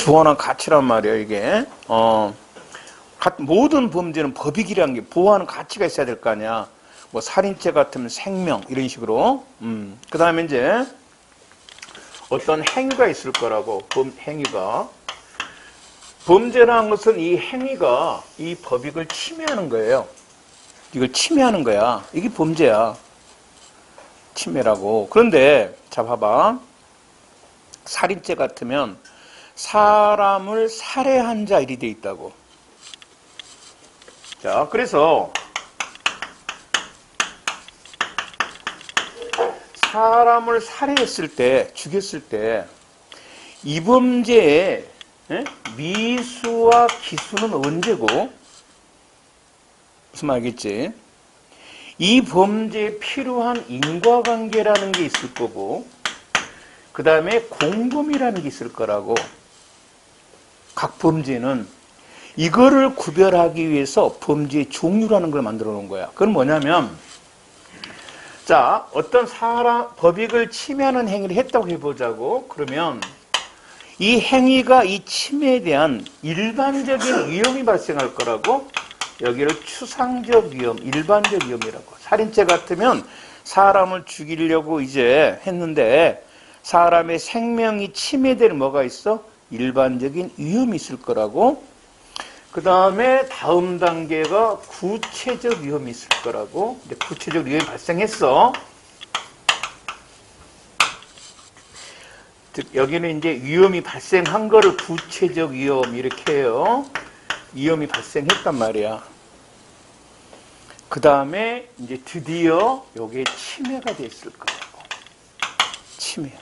보호하는 가치란 말이에요, 이게. 모든 범죄는 법익이라는 게 보호하는 가치가 있어야 될 거 아니야. 뭐 살인죄 같으면 생명 이런 식으로. 그 다음에 이제 어떤 행위가 있을 거라고. 행위가. 범죄라는 것은 이 행위가 이 법익을 침해하는 거예요. 이걸 침해하는 거야. 이게 범죄야. 침해라고. 그런데 자 봐봐. 살인죄 같으면 사람을 살해한 자 일이 돼 있다고. 자, 그래서 사람을 살해했을 때, 죽였을 때 이 범죄의 미수와 기수는 언제고? 무슨 말이겠지? 이 범죄에 필요한 인과관계라는 게 있을 거고, 그 다음에 공범이라는 게 있을 거라고. 각 범죄는 이거를 구별하기 위해서 범죄의 종류라는 걸 만들어 놓은 거야. 그건 뭐냐면, 자, 어떤 사람, 법익을 침해하는 행위를 했다고 해보자고. 그러면 이 행위가 이 침해에 대한 일반적인 위험이 발생할 거라고. 여기를 추상적 위험, 일반적 위험이라고. 살인죄 같으면 사람을 죽이려고 이제 했는데 사람의 생명이 침해될 뭐가 있어? 일반적인 위험이 있을 거라고. 그 다음에 다음 단계가 구체적 위험이 있을 거라고. 이제 구체적 위험이 발생했어. 즉 여기는 이제 위험이 발생한 거를 구체적 위험 이렇게 해요. 위험이 발생했단 말이야. 그 다음에 이제 드디어 요게 침해가 됐을 거라고. 침해.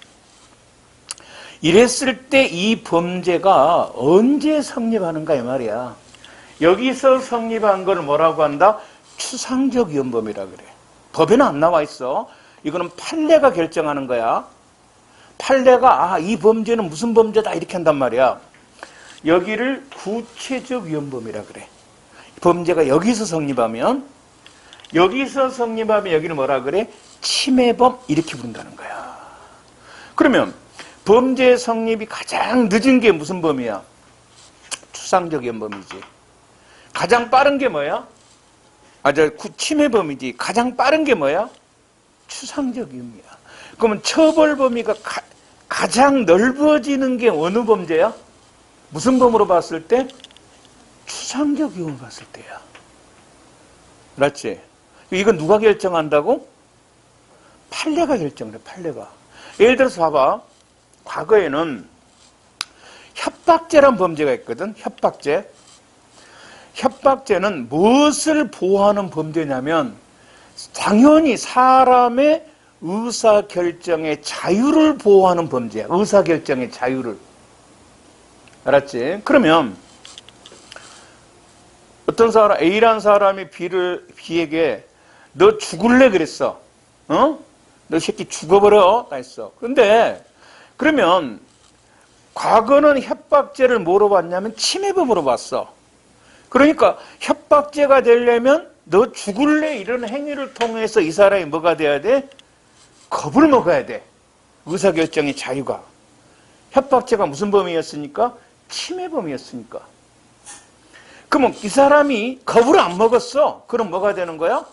이랬을 때 이 범죄가 언제 성립하는가 이 말이야. 여기서 성립한 걸 뭐라고 한다? 추상적 위헌범이라 그래. 법에는 안 나와 있어. 이거는 판례가 결정하는 거야. 판례가 이 범죄는 무슨 범죄다 이렇게 한단 말이야. 여기를 구체적 위헌범이라 그래. 범죄가 여기서 성립하면 여기는 뭐라 그래? 침해범 이렇게 부른다는 거야. 그러면 범죄 성립이 가장 늦은 게 무슨 범이야? 추상적 위헌범이지. 가장 빠른 게 뭐야? 침해범이지. 가장 빠른 게 뭐야? 추상적 위험이야. 그러면 처벌 범위가 가장 넓어지는 게 어느 범죄야? 무슨 범으로 봤을 때? 추상적 위험을 봤을 때야. 맞지? 이건 누가 결정한다고? 판례가 결정해, 판례가. 예를 들어서 봐봐. 과거에는 협박죄란 범죄가 있거든. 협박죄. 협박죄는 무엇을 보호하는 범죄냐면 당연히 사람의 의사결정의 자유를 보호하는 범죄야. 의사결정의 자유를. 알았지? 그러면 어떤 사람, A라는 사람이 B에게 너 죽을래 그랬어. 너 새끼 죽어버려. 했어. 근데 그러면 과거는 협박죄를 뭐로 봤냐면 침해범으로 봤어. 그러니까 협박죄가 되려면 너 죽을래 이런 행위를 통해서 이 사람이 뭐가 돼야 돼? 겁을 먹어야 돼. 의사결정의 자유가. 협박죄가 무슨 범위였으니까? 침해범이었으니까. 그러면 이 사람이 겁을 안 먹었어. 그럼 뭐가 되는 거야?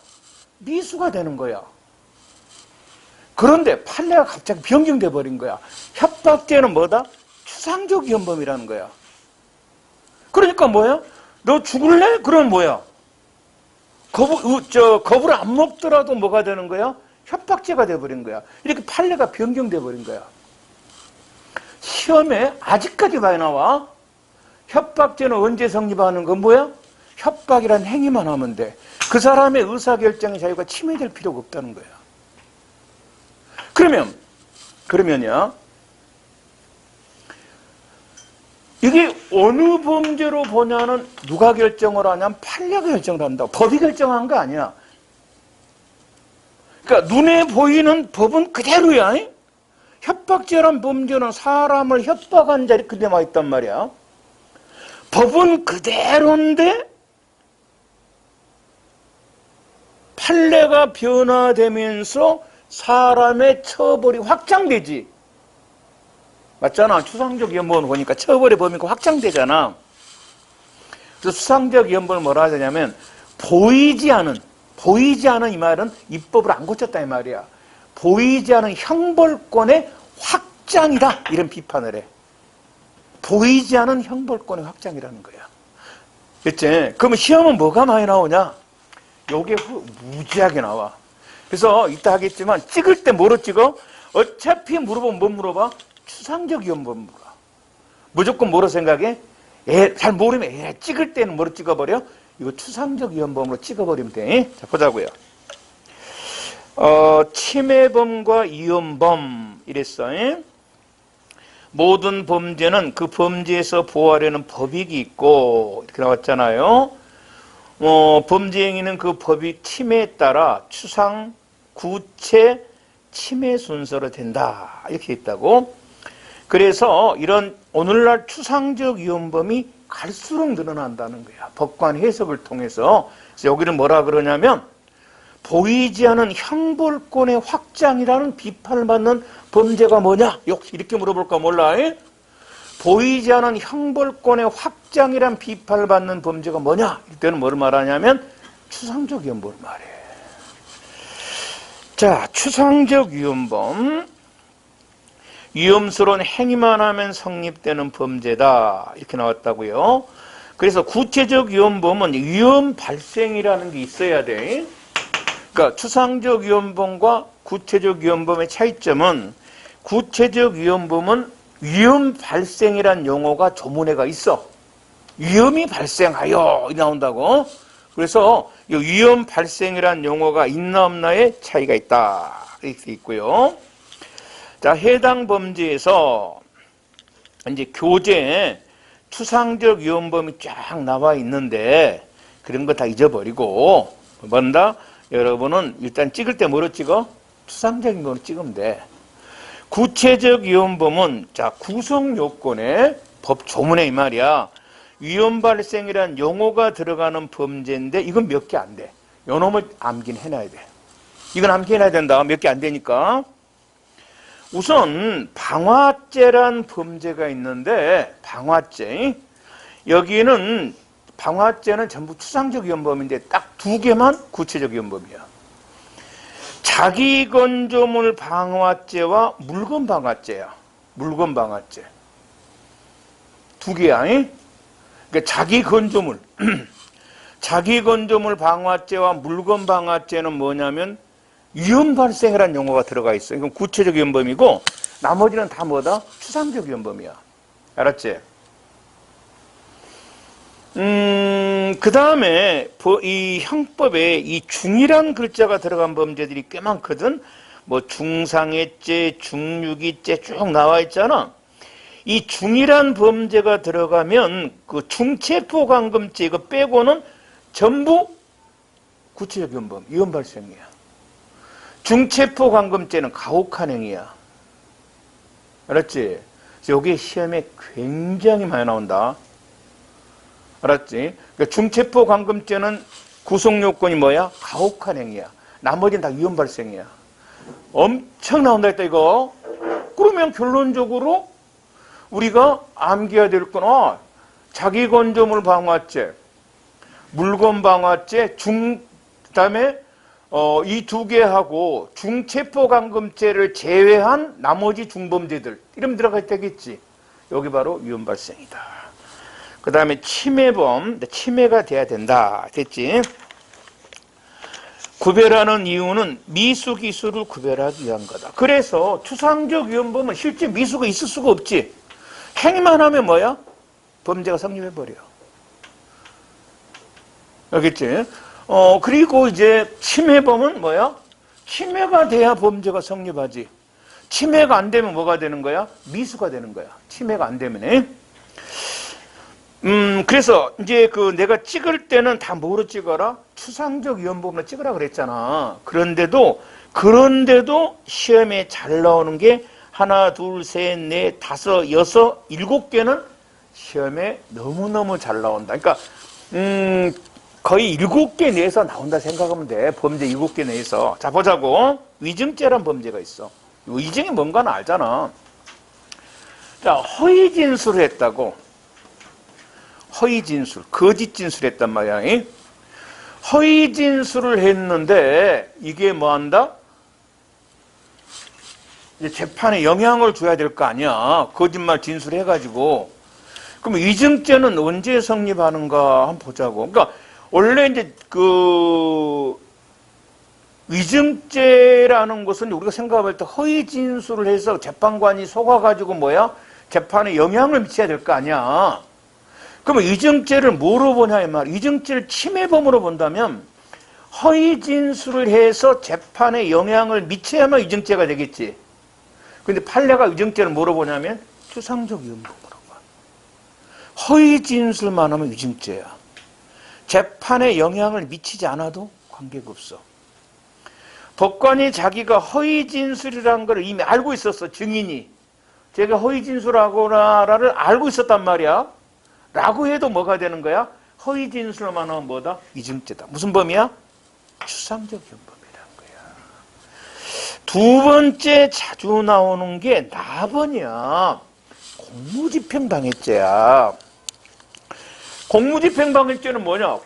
미수가 되는 거야. 그런데 판례가 갑자기 변경돼 버린 거야. 협박죄는 뭐다? 추상적 위헌범이라는 거야. 그러니까 뭐야? 너 죽을래? 그럼 뭐야? 겁을 안 먹더라도 뭐가 되는 거야? 협박죄가 돼버린 거야. 이렇게 판례가 변경돼 버린 거야. 시험에 아직까지 많이 나와. 협박죄는 언제 성립하는 건 뭐야? 협박이란 행위만 하면 돼. 그 사람의 의사결정의 자유가 침해될 필요가 없다는 거야. 그러면요. 이게 어느 범죄로 보냐는 누가 결정을 하냐면 판례가 결정을 한다. 법이 결정한 거 아니야. 그러니까 눈에 보이는 법은 그대로야. 협박죄란 범죄는 사람을 협박한 자 이렇게 되어 있단 말이야. 법은 그대로인데 판례가 변화되면서 사람의 처벌이 확장되지. 맞잖아. 추상적 위헌범을 보니까 처벌의 범위가 확장되잖아. 그래서 추상적 위헌범을 뭐라 하냐면 보이지 않은 이 말은 입법을 안 고쳤다 이 말이야. 보이지 않은 형벌권의 확장이다 이런 비판을 해. 보이지 않은 형벌권의 확장이라는 거야. 그치? 그러면 시험은 뭐가 많이 나오냐? 요게 무지하게 나와. 그래서 이따 하겠지만 찍을 때 뭐로 찍어? 어차피 물어보면 뭐 물어봐? 추상적 위헌범 물어. 무조건 뭐로 생각해? 잘 모르면 찍을 때는 뭐로 찍어버려? 이거 추상적 위헌범으로 찍어버리면 돼. 자, 보자고요. 침해범과 위헌범 이랬어. 모든 범죄는 그 범죄에서 보호하려는 법익이 있고 이렇게 나왔잖아요. 범죄 행위는 그 법이 침해에 따라 추상, 구체, 침해 순서로 된다 이렇게 있다고. 그래서 이런 오늘날 추상적 위헌범이 갈수록 늘어난다는 거야. 법관 해석을 통해서. 그래서 여기는 뭐라 그러냐면 보이지 않은 형벌권의 확장이라는 비판을 받는 범죄가 뭐냐? 이렇게 물어볼까 몰라. 보이지 않은 형벌권의 확장이란 비판을 받는 범죄가 뭐냐? 이때는 뭐를 말하냐면 추상적 위헌범을 말해. 자, 추상적 위헌범. 위험스러운 행위만 하면 성립되는 범죄다. 이렇게 나왔다고요. 그래서 구체적 위헌범은 위험 발생이라는 게 있어야 돼. 그러니까 추상적 위헌범과 구체적 위헌범의 차이점은 구체적 위헌범은 위험 발생이란 용어가 조문에가 있어. 위험이 발생하여 나온다고. 그래서 이 위험 발생이란 용어가 있나 없나의 차이가 있다. 이렇게 있고요. 자, 해당 범죄에서 이제 교재에 추상적 위헌범이 쫙 나와 있는데 그런 거 다 잊어버리고 뭔다? 여러분은 일단 찍을 때 뭐로 찍어? 추상적인 거로 찍으면 돼. 구체적 위헌범은 자, 구성 요건에 법 조문에 이 말이야. 위험 발생이란 용어가 들어가는 범죄인데 이건 몇 개 안 돼. 요 놈을 암긴 해놔야 돼. 이건 암기해놔야 된다. 몇 개 안 되니까. 우선 방화죄란 범죄가 있는데 방화죄 여기는 방화죄는 전부 추상적 위헌범인데 딱 두 개만 구체적 위헌범이야. 자기건조물 방화죄와 물건 방화죄야. 물건 방화죄 두 개야. 그러니까 자기건조물 자기건조물 방화죄와 물건 방화죄는 뭐냐면 위험 발생이라는 용어가 들어가 있어. 이건 구체적 위헌범이고 나머지는 다 뭐다? 추상적 위헌범이야. 알았지? 그 다음에 이 형법에 이 중이란 글자가 들어간 범죄들이 꽤 많거든. 뭐 중상해죄, 중유기죄 쭉 나와 있잖아. 이 중이란 범죄가 들어가면 그 중체포감금죄 이거 빼고는 전부 구체적 위헌범, 위험 발생이야. 중체포감금죄는 가혹한 행위야. 알았지? 여기 시험에 굉장히 많이 나온다. 알았지? 그러니까 중체포감금죄는 구속요건이 뭐야? 가혹한 행위야. 나머지는 다 위험 발생이야. 엄청 나온다 했다 이거. 그러면 결론적으로 우리가 암기해야 될 건 자기건조물 방화죄, 물건 방화죄, 그다음에 이 두 개하고 중체포감금죄를 제외한 나머지 중범죄들 이름 들어가 있다겠지. 여기 바로 위험 발생이다. 그 다음에 침해범, 침해가 돼야 된다. 됐지? 구별하는 이유는 미수기수를 구별하기 위한 거다. 그래서 추상적 위헌범은 실제 미수가 있을 수가 없지. 행위만 하면 뭐야? 범죄가 성립해버려. 알겠지? 그리고 이제 침해범은 뭐야? 침해가 돼야 범죄가 성립하지. 침해가 안 되면 뭐가 되는 거야? 미수가 되는 거야. 침해가 안 되면. 그래서 이제 내가 찍을 때는 다 뭐로 찍어라? 추상적 위헌범으로 찍으라 그랬잖아. 그런데도 시험에 잘 나오는 게 하나, 둘, 셋, 넷, 다섯, 여섯, 일곱 개는 시험에 너무너무 잘 나온다. 그러니까 거의 7개 내에서 나온다 생각하면 돼. 범죄 7개 내에서. 자, 보자고. 위증죄란 범죄가 있어. 위증이 뭔가는 알잖아. 자, 허위 진술을 했다고. 허위 진술, 거짓 진술을 했단 말이야. 이? 허위 진술을 했는데 이게 뭐 한다? 이제 재판에 영향을 줘야 될 거 아니야. 거짓말 진술해가지고. 그럼 위증죄는 언제 성립하는가 한번 보자고. 그러니까 원래 이제 그 위증죄라는 것은 우리가 생각할 때 허위 진술을 해서 재판관이 속아가지고 뭐야? 재판에 영향을 미쳐야 될 거 아니야. 그러면 위증죄를 뭐로 보냐 이 말. 위증죄를 침해범으로 본다면 허위 진술을 해서 재판에 영향을 미쳐야만 위증죄가 되겠지. 근데 판례가 위증죄를 뭐로 보냐면 추상적 위헌범으로 봐. 허위 진술만 하면 위증죄야. 재판에 영향을 미치지 않아도 관계가 없어. 법관이 자기가 허위 진술이라는 걸 이미 알고 있었어. 증인이. 제가 허위 진술하고나를 알고 있었단 말이야. 라고 해도 뭐가 되는 거야? 허위 진술만 하면 뭐다? 위증죄다. 무슨 범이야? 추상적 위헌범이라는 거야. 두 번째 자주 나오는 게 나번이야. 공무집행방해죄야. 공무집행방해죄는 뭐냐?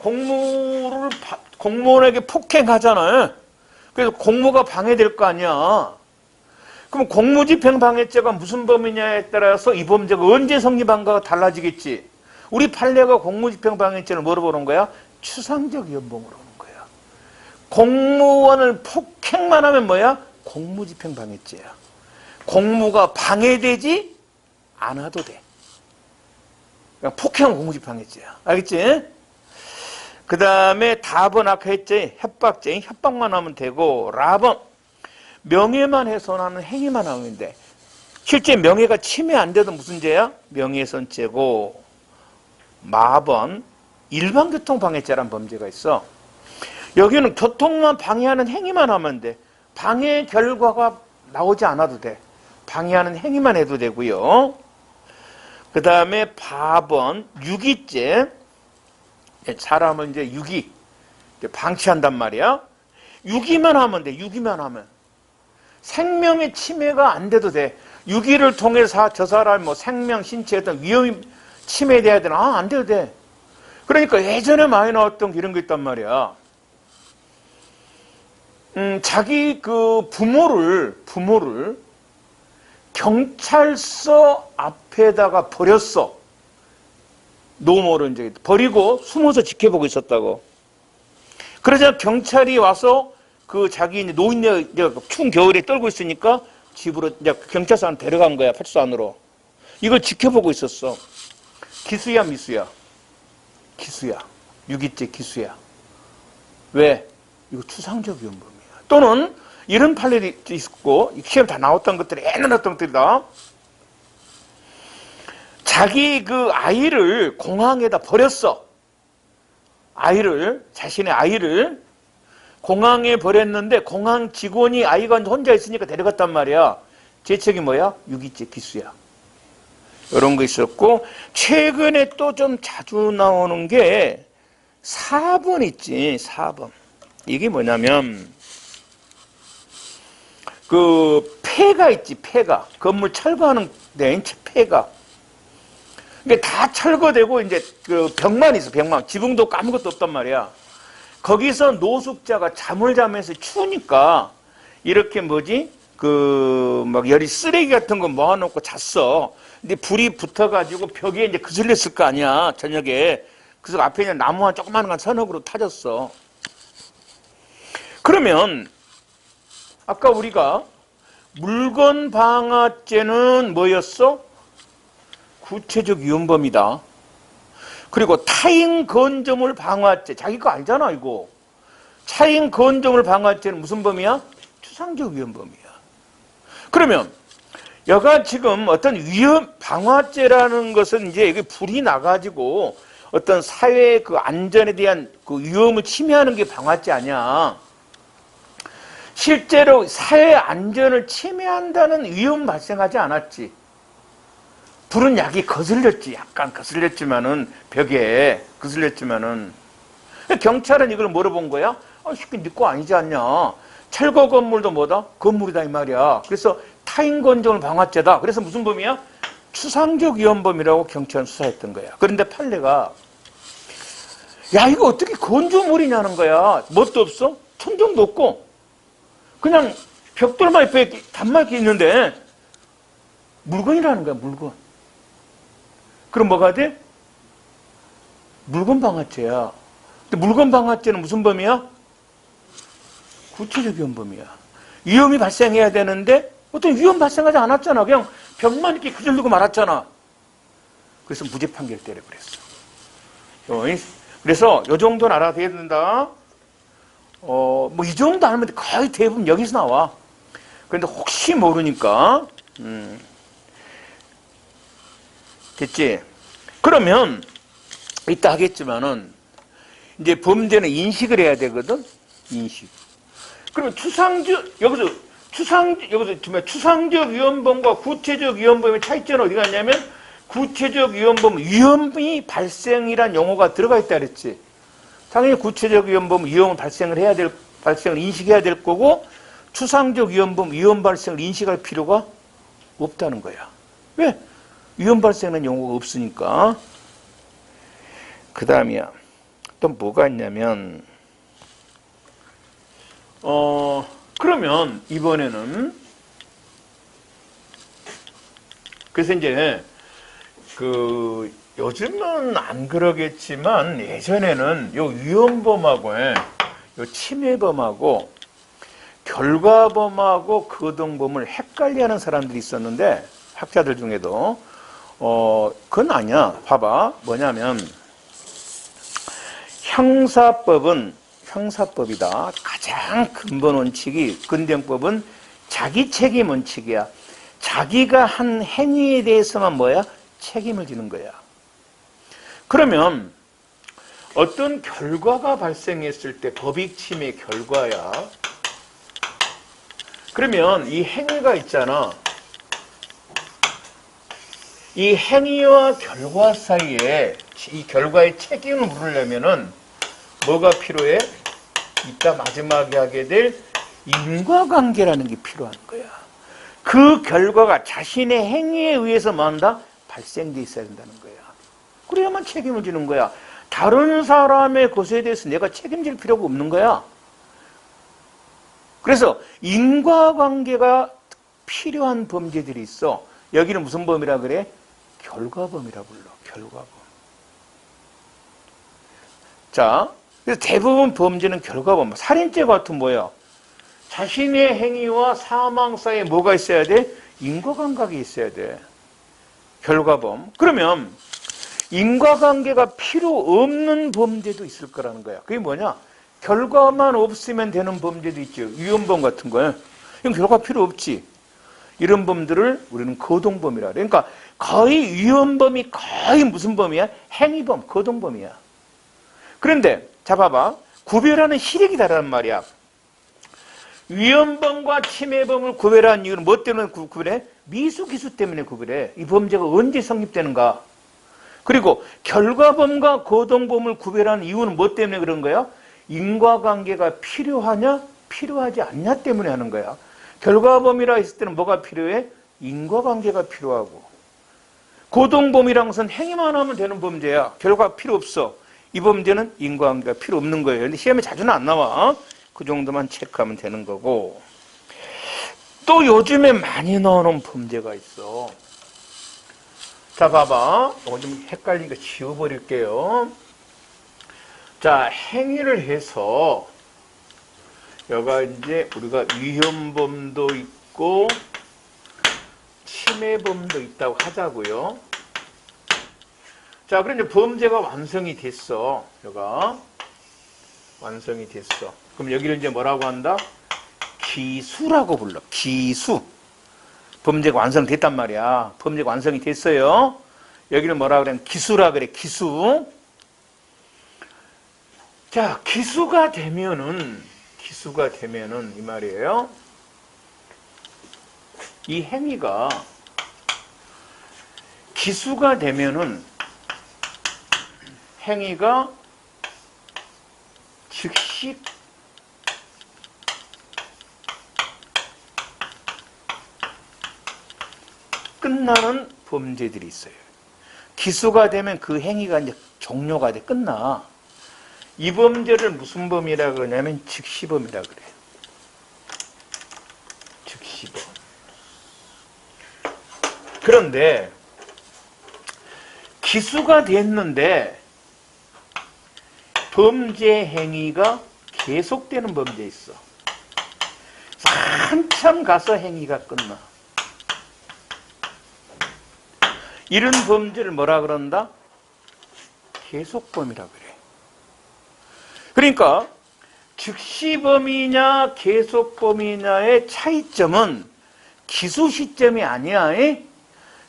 공무원에게 폭행하잖아요. 그래서 공무가 방해될 거 아니야. 그럼 공무집행방해죄가 무슨 범위냐에 따라서 이 범죄가 언제 성립한가가 달라지겠지. 우리 판례가 공무집행방해죄를 뭐로 보는 거야? 추상적 위헌범으로 보는 거야. 공무원을 폭행만 하면 뭐야? 공무집행방해죄야. 공무가 방해되지 않아도 돼. 그러니까 폭행은 공무집행방해죄야. 알겠지? 그 다음에 답은 아까 했지. 협박죄. 협박만 하면 되고, 라범. 명예만 훼손하는 행위만 하면 돼. 실제 명예가 침해 안 돼도 무슨 죄야? 명예훼손죄고, 마번. 일반교통방해죄라는 범죄가 있어. 여기는 교통만 방해하는 행위만 하면 돼. 방해 결과가 나오지 않아도 돼. 방해하는 행위만 해도 되고요. 그 다음에 바번. 유기죄. 사람을 이제 유기, 방치한단 말이야. 유기만 하면 돼. 유기만 하면. 생명의 침해가 안 돼도 돼. 유기를 통해서 저 사람 뭐 생명, 신체에 어떤 위험이 침해돼야 되나? 안 돼도 돼. 그러니까 예전에 많이 나왔던 이런 거 있단 말이야. 자기 그 부모를 경찰서 앞에다가 버렸어. 노모를 이제 버리고 숨어서 지켜보고 있었다고. 그러자 경찰이 와서 그 자기 노인네 추운 겨울에 떨고 있으니까 집으로 이제 경찰서 안에 데려간 거야. 파출소 안으로. 이걸 지켜보고 있었어. 기수야, 미수야? 기수야. 유기죄 기수야. 왜? 이거 추상적 위헌범이야. 또는 이런 판례도 있고 시험 다 나왔던 것들이 옛날 나왔던 것들이다. 자기 그 아이를 공항에다 버렸어. 자신의 아이를 공항에 버렸는데 공항 직원이 아이가 혼자 있으니까 데려갔단 말이야. 죄책이 뭐야? 유기죄 기수야. 이런 거 있었고, 최근에 또 좀 자주 나오는 게 4번 있지. 4번. 이게 뭐냐면 그 폐가 있지. 폐가. 건물 철거하는 데인 폐가. 이게 다 철거되고 이제 그 벽만 있어. 벽만. 지붕도 없고 아무것도 없단 말이야. 거기서 노숙자가 잠을 자면서 추우니까 이렇게 그 막 열이 쓰레기 같은 거 모아놓고 잤어. 근데 불이 붙어가지고 벽에 이제 그슬렸을 거 아니야. 저녁에. 그래서 앞에 있는 나무 한 조그마한 건 선억으로 타졌어. 그러면 아까 우리가 물건 방화죄는 뭐였어? 구체적 위헌범이다. 그리고 타인 건조물 방화죄. 자기 거 알잖아 이거. 타인 건조물 방화죄는 무슨 범이야? 추상적 위헌범이야. 그러면 여가 지금 어떤 방화죄라는 것은 이제 여기 불이 나가지고 어떤 사회의 그 안전에 대한 그 위험을 침해하는 게 방화죄 아니야. 실제로 사회 안전을 침해한다는 위험 발생하지 않았지. 불은 약이 거슬렸지. 약간 거슬렸지만은 벽에 거슬렸지만은 경찰은 이걸 물어본 거야. 쉽게 네 거 아니지 않냐. 철거 건물도 뭐다? 건물이다 이 말이야. 그래서 타인 건조물 방화죄다. 그래서 무슨 범위야? 추상적 위헌범이라고 경찰은 수사했던 거야. 그런데 판례가 야 이거 어떻게 건조물이냐는 거야. 뭣도 없어? 천정도 없고 그냥 벽돌만 옆에 단말기 있는데 물건이라는 거야. 물건. 그럼 뭐가 돼? 물건 방화죄야. 근데 물건 방화죄는 무슨 범이야? 구체적 위헌범이야. 위험이 발생해야 되는데 어떤 위험 발생하지 않았잖아. 그냥 벽만 이렇게 그절르고 말았잖아. 그래서 무죄 판결 때려버렸어. 그래서 이 정도는 알아야 된다. 뭐 이 정도 알면 거의 대부분 여기서 나와. 그런데 혹시 모르니까 됐지? 그러면 이따 하겠지만은 이제 범죄는 인식을 해야 되거든. 인식. 그러면 추상적 위헌범과 구체적 위헌범의 차이점은 어디가 있냐면 구체적 위헌범 위험이 발생이란 용어가 들어가 있다 그랬지. 당연히 구체적 위헌범 위험을 발생을 인식해야 될 거고 추상적 위헌범 위험 발생을 인식할 필요가 없다는 거야. 왜? 위험 발생하는 용어가 없으니까. 그 다음이야. 또 뭐가 있냐면 그러면 이번에는 그래서 이제 요즘은 안 그러겠지만 예전에는 요 위헌범하고 요 침해범하고 결과범하고 거동범을 헷갈려하는 사람들이 있었는데 학자들 중에도 그건 아니야. 봐봐. 뭐냐면 형사법이다. 가장 근본 원칙이 근대형법은 자기 책임 원칙이야. 자기가 한 행위에 대해서만 뭐야? 책임을 지는 거야. 그러면 어떤 결과가 발생했을 때 법익 침해 결과야. 그러면 이 행위가 있잖아. 이 행위와 결과 사이에 이 결과의 책임을 물으려면은 뭐가 필요해? 이따 마지막에 하게 될 인과관계라는 게 필요한 거야. 그 결과가 자신의 행위에 의해서 뭐한다? 발생돼 있어야 된다는 거야. 그래야만 책임을 지는 거야. 다른 사람의 것에 대해서 내가 책임질 필요가 없는 거야. 그래서 인과관계가 필요한 범죄들이 있어. 여기는 무슨 범이라 그래? 결과범이라 불러. 결과범. 자, 그래서 대부분 범죄는 결과범. 살인죄 같은 뭐야? 자신의 행위와 사망 사이에 뭐가 있어야 돼? 인과관계가 있어야 돼. 결과범. 그러면 인과관계가 필요 없는 범죄도 있을 거라는 거야. 그게 뭐냐? 결과만 없으면 되는 범죄도 있죠. 위헌범 같은 거야. 이건 결과 필요 없지. 이런 범들을 우리는 거동범이라 그래. 그러니까 거의 위헌범이 거의 무슨 범이야? 행위범, 거동범이야. 그런데 자 봐봐. 구별하는 시력이 다르단 말이야. 위헌범과 침해범을 구별하는 이유는 뭐 때문에 구별해? 미수기수 때문에 구별해. 이 범죄가 언제 성립되는가? 그리고 결과범과 거동범을 구별하는 이유는 뭐 때문에 그런 거야? 인과관계가 필요하냐? 필요하지 않냐 때문에 하는 거야. 결과범이라 했을 때는 뭐가 필요해? 인과관계가 필요하고. 거동범이란 것은 행위만 하면 되는 범죄야. 결과 필요 없어. 이 범죄는 인과관계가 필요 없는 거예요. 근데 시험에 자주는 안 나와. 그 정도만 체크하면 되는 거고. 또 요즘에 많이 나오는 범죄가 있어. 자, 봐봐. 이거 좀 헷갈리니까 지워버릴게요. 자, 행위를 해서 여가 이제 우리가 위헌범도 있고 침해범도 있다고 하자고요. 자, 그럼 이제 범죄가 완성이 됐어. 여가 완성이 됐어. 그럼 여기를 이제 뭐라고 한다? 기수라고 불러. 기수. 범죄가 완성됐단 말이야. 범죄가 완성이 됐어요. 여기는 뭐라 그래? 기수라 그래. 기수. 자, 기수가 되면은 이 말이에요. 이 행위가 기수가 되면은 행위가 즉시 끝나는 범죄들이 있어요. 기수가 되면 그 행위가 이제 종료가 돼, 끝나. 이 범죄를 무슨 범이라 그러냐면 즉시범이라 그래요. 즉시범. 그런데 기수가 됐는데 범죄 행위가 계속되는 범죄 있어. 한참 가서 행위가 끝나. 이런 범죄를 뭐라 그런다? 계속범이라 그래. 그러니까 즉시범이냐 계속범이냐의 차이점은 기수 시점이 아니야.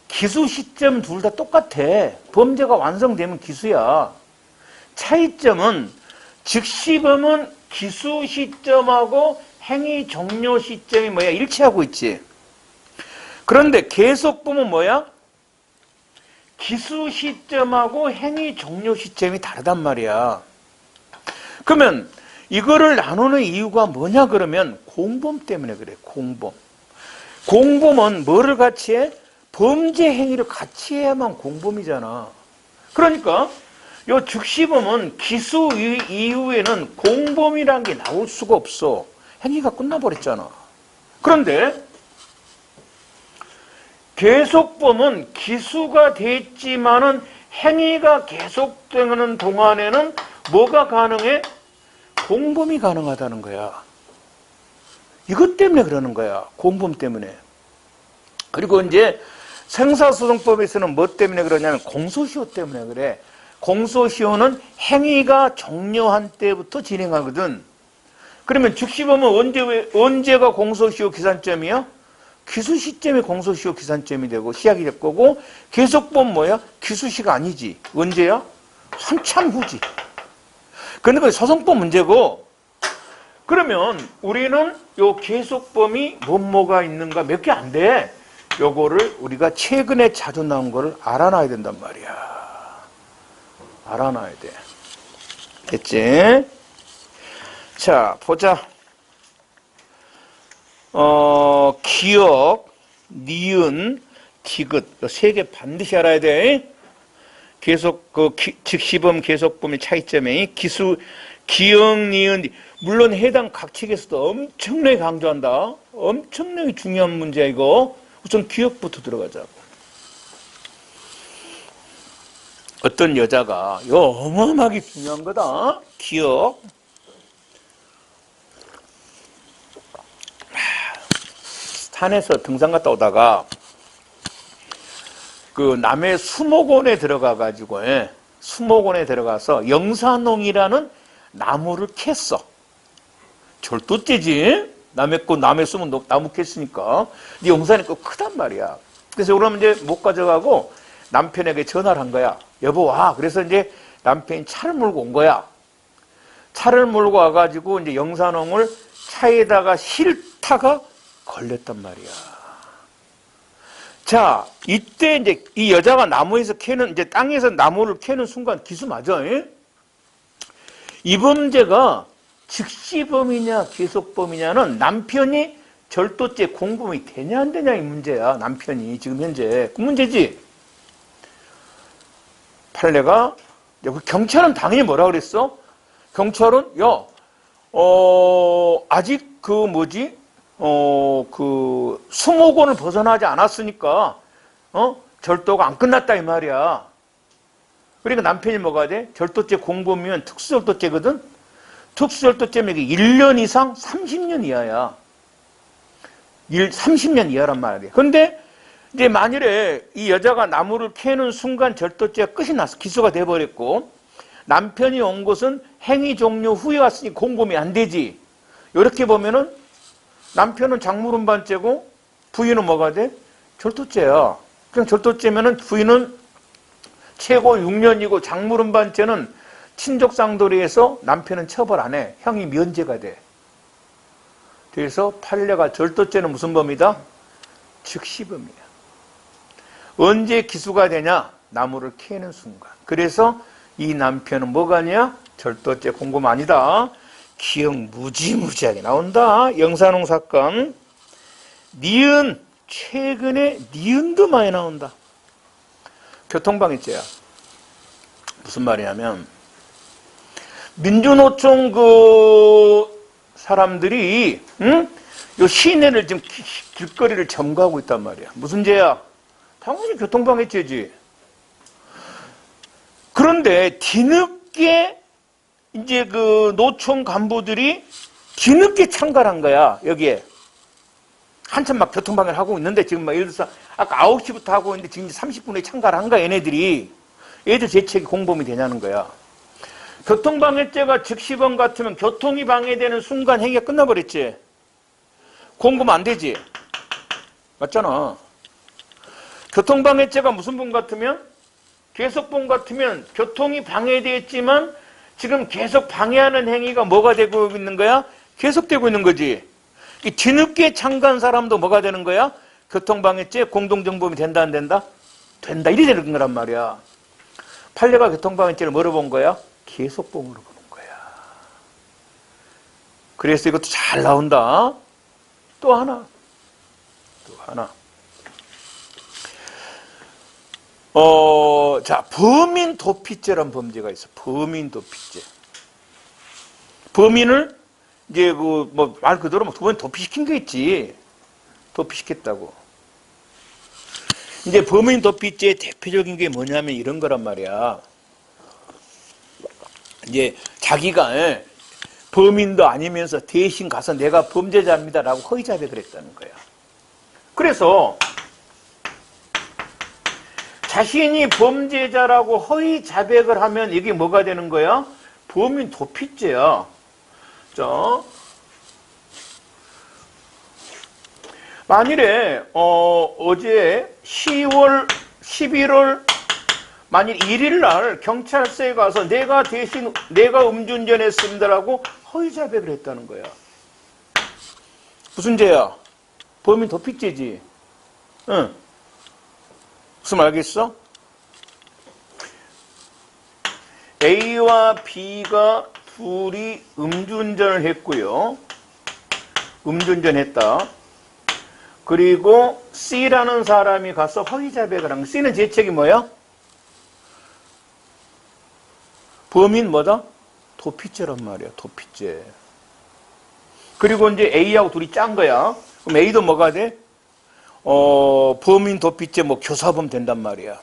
기수 시점 둘 다 똑같아. 범죄가 완성되면 기수야. 차이점은 즉시범은 기수 시점하고 행위 종료 시점이 뭐야? 일치하고 있지. 그런데 계속범은 뭐야? 기수 시점하고 행위 종료 시점이 다르단 말이야. 그러면 이거를 나누는 이유가 뭐냐 그러면 공범 때문에 그래. 공범. 공범은 뭐를 같이 해? 범죄 행위를 같이 해야만 공범이잖아. 그러니까 요 즉시범은 기수 이후에는 공범이라는 게 나올 수가 없어. 행위가 끝나버렸잖아. 그런데 계속범은 기수가 됐지만은 행위가 계속되는 동안에는 뭐가 가능해? 공범이 가능하다는 거야. 이것 때문에 그러는 거야. 공범 때문에. 그리고 이제 생사소송법에서는 뭐 때문에 그러냐면 공소시효 때문에 그래. 공소시효는 행위가 종료한 때부터 진행하거든. 그러면 즉시범은 언제가 공소시효 기산점이야? 기수 시점이 공소시효 기산점이 되고 시작이 될 거고, 계속범 뭐야? 기수시가 아니지. 언제야? 한참 후지. 근데 그게 소송법 문제고, 그러면 우리는 요 계속범이 뭐가 있는가 몇 개 안 돼. 요거를 우리가 최근에 자주 나온 거를 알아놔야 된단 말이야. 알아놔야 돼. 됐지? 자, 보자. 기억, 니은, 디귿. 이 세 개 반드시 알아야 돼. 계속, 즉시범, 계속범의 차이점이 기수, 기억, 니은, 물론 해당 각 책에서도 엄청나게 강조한다. 엄청나게 중요한 문제야, 이거. 우선 기억부터 들어가자고. 어떤 여자가, 이거 어마어마하게 중요한 거다. 기억. 산에서 등산 갔다 오다가, 그 남해 수목원에 들어가가지고, 수목원에 들어가서 영산홍이라는 나무를 캤어. 절도죄지? 남해 수면 나무 캤으니까. 근데 영산이 꽤 크단 말이야. 그래서 그러면 이제 못 가져가고 남편에게 전화를 한 거야. 여보 와. 그래서 이제 남편이 차를 몰고 온 거야. 차를 몰고 와가지고 이제 영산홍을 차에다가 실타가 걸렸단 말이야. 자, 이때 이제 이 여자가 나무에서 이제 땅에서 나무를 캐는 순간 기수 맞아. 이 범죄가 즉시범이냐 계속범이냐는 남편이 절도죄 공범이 되냐 안 되냐 이 문제야. 남편이 지금 현재 그 문제지. 판례가 경찰은 당연히 뭐라 그랬어? 경찰은 아직 수목원을 벗어나지 않았으니까 절도가 안 끝났다 이 말이야. 그러니까 남편이 뭐가 돼? 절도죄 공범이면 특수절도죄거든. 특수절도죄면 1년 이상 30년 이하야. 30년 이하란 말이야. 그런데 이제 만일에 이 여자가 나무를 캐는 순간 절도죄가 끝이 났어. 기소가 돼버렸고, 남편이 온 것은 행위 종료 후에 왔으니 공범이 안 되지. 이렇게 보면은 남편은 장물운반죄고 부인은 뭐가 돼? 절도죄야. 그냥 절도죄면은 부인은 최고 6년이고 장물운반죄는 친족상도리에서 남편은 처벌 안 해. 형이 면제가 돼. 그래서 판례가 절도죄는 무슨 범이다? 즉시범이야. 언제 기수가 되냐? 나무를 캐는 순간. 그래서 이 남편은 뭐가 아니야? 절도죄 공범 아니다. 기억 무지무지하게 나온다. 영산홍 사건. 니은 최근에 니은도 많이 나온다. 교통방해죄야. 무슨 말이냐면 민주노총 사람들이 요 시내를 지금 길거리를 점거하고 있단 말이야. 무슨 죄야? 당연히 교통방해죄지. 그런데 뒤늦게 이제 노총 간부들이 뒤늦게 참가한 거야. 여기에 한참 막 교통방해를 하고 있는데 지금 막 예를 들어서 아까 9시부터 하고 있는데 지금 30분에 참가를 한 거야. 얘네들이. 얘들 대책이 공범이 되냐는 거야. 교통방해죄가 즉시범 같으면 교통이 방해되는 순간 행위가 끝나버렸지. 공범 안 되지. 맞잖아. 교통방해죄가 무슨 범 같으면? 계속범 같으면 교통이 방해됐지만 지금 계속 방해하는 행위가 뭐가 되고 있는 거야? 계속되고 있는 거지. 이 뒤늦게 참가한 사람도 뭐가 되는 거야? 교통방해죄 공동정범이 된다 안 된다? 된다. 이래 되는 거란 말이야. 판례가 교통방해죄를 뭐로 본 거야? 계속범으로 보는 거야. 그래서 이것도 잘 나온다. 또 하나. 자, 범인도피죄라는 범죄가 있어. 범인도피죄. 범인을 이제 말 그대로 두 번 도피시킨 게 있지. 도피시켰다고. 이제 범인도피죄의 대표적인 게 뭐냐면 이런 거란 말이야. 이제 자기가 범인도 아니면서 대신 가서 내가 범죄자입니다라고 허위자백을 했다는 거야. 그래서 자신이 범죄자라고 허위자백을 하면 이게 뭐가 되는 거야? 범인도피죄야. 자, 만일에 어제 11월 만일 1일 날 경찰서에 가서 내가 음주운전했습니다라고 허위자백을 했다는 거야. 무슨 죄야? 범인도피죄지. 응. 무슨 말 알겠어? A와 B가 둘이 음주운전을 했고요. 음주운전했다. 그리고 C라는 사람이 가서 허위자백을 한 거야. C는 죄책이 뭐야? 범인 뭐다? 도피죄란 말이야. 도피죄. 그리고 이제 A하고 둘이 짠 거야. 그럼 A도 뭐가 돼? 범인 도피죄 교사범 된단 말이야.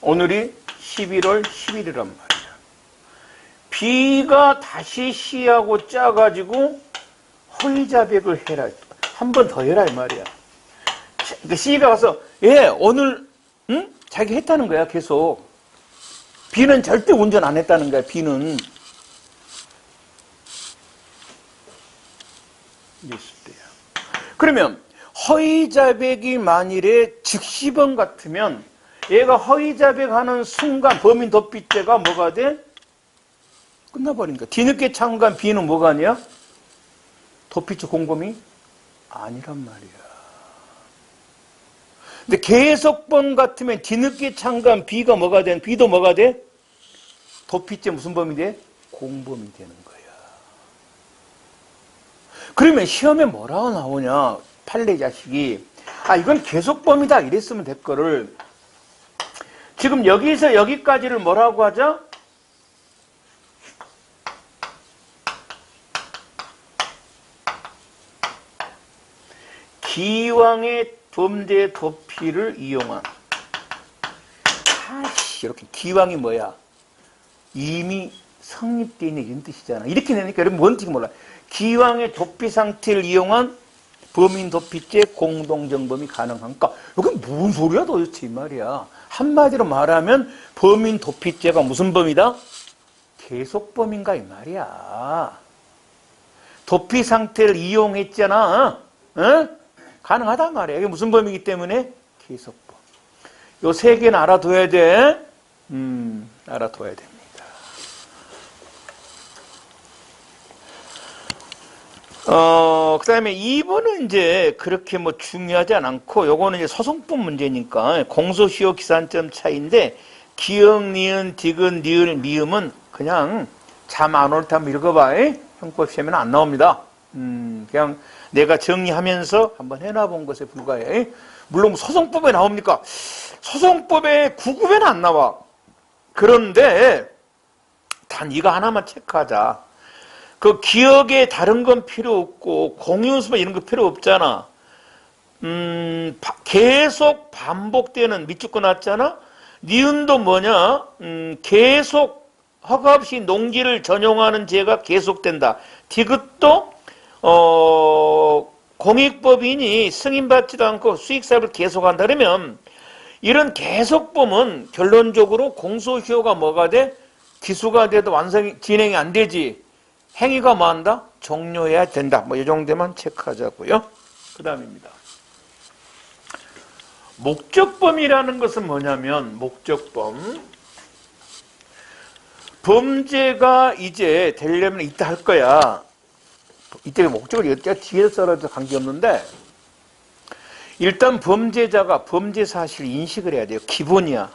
오늘이 11월 10일이란 말이야. B가 다시 C하고 짜가지고 허위자백을 해라. 한 번 더 해라 이 말이야. C가 가서 오늘 자기 했다는 거야. 계속. B는 절대 운전 안 했다는 거야. B는. 있을 때야. 그러면 허위자백이 만일에 즉시범 같으면 얘가 허위자백하는 순간 범인도피죄가 뭐가 돼? 끝나버린 거야. 뒤늦게 참가한 B는 뭐가 아니야? 도피죄 공범이 아니란 말이야. 근데 계속범 같으면 뒤늦게 참가한 B가 뭐가 돼? B도 뭐가 돼? 도피죄 무슨 범이 돼? 공범이 되는 거야. 그러면 시험에 뭐라고 나오냐? 판례 자식이 이건 계속범이다 이랬으면 될 거를 지금 여기서 여기까지를 뭐라고 하죠? 기왕의 범죄 도피를 이용한 이렇게 기왕이 뭐야? 이미 성립되어 있는 이런 뜻이잖아. 이렇게 내니까 여러분 뭔 뜻인지 몰라. 기왕의 도피 상태를 이용한 범인 도피죄 공동정범이 가능한가? 이게 무슨 소리야 도대체 이 말이야. 한마디로 말하면 범인 도피죄가 무슨 범이다? 계속범인가 이 말이야. 도피 상태를 이용했잖아. 가능하단 말이야. 이게 무슨 범이기 때문에? 계속범. 요 세 개는 알아둬야 돼. 알아둬야 됩니다. 그 다음에 2번은 이제 그렇게 중요하지 않고, 요거는 이제 소송법 문제니까, 공소시효 기산점 차이인데, 기역, 니은, 디귿, 니을, 미음은 그냥 잠 안 올 때 한번 읽어봐. 형법 시험에는 안 나옵니다. 그냥 내가 정리하면서 한번 해놔본 것에 불과해. 물론 소송법에 나옵니까? 소송법에 구급에는 안 나와. 그런데 단 이거 하나만 체크하자. 그 기억에 다른 건 필요 없고 공유수만 이런 거 필요 없잖아. 계속 반복되는 밑줄 나왔잖아. 니은도 뭐냐? 계속 허가 없이 농지를 전용하는 죄가 계속된다. 디귿도 공익법인이 승인받지도 않고 수익사업을 계속한다. 그러면 이런 계속범은 결론적으로 공소시효가 뭐가 돼? 기수가 돼도 진행이 안 되지. 행위가 뭐 한다? 종료해야 된다. 뭐 이 정도만 체크하자고요. 그 다음입니다. 목적범이라는 것은 뭐냐면 목적범. 범죄가 이제 되려면 이따 할 거야. 이때 목적을 여기다 뒤에서 써라도 관계없는데 일단 범죄자가 범죄 사실을 인식을 해야 돼요. 기본이야.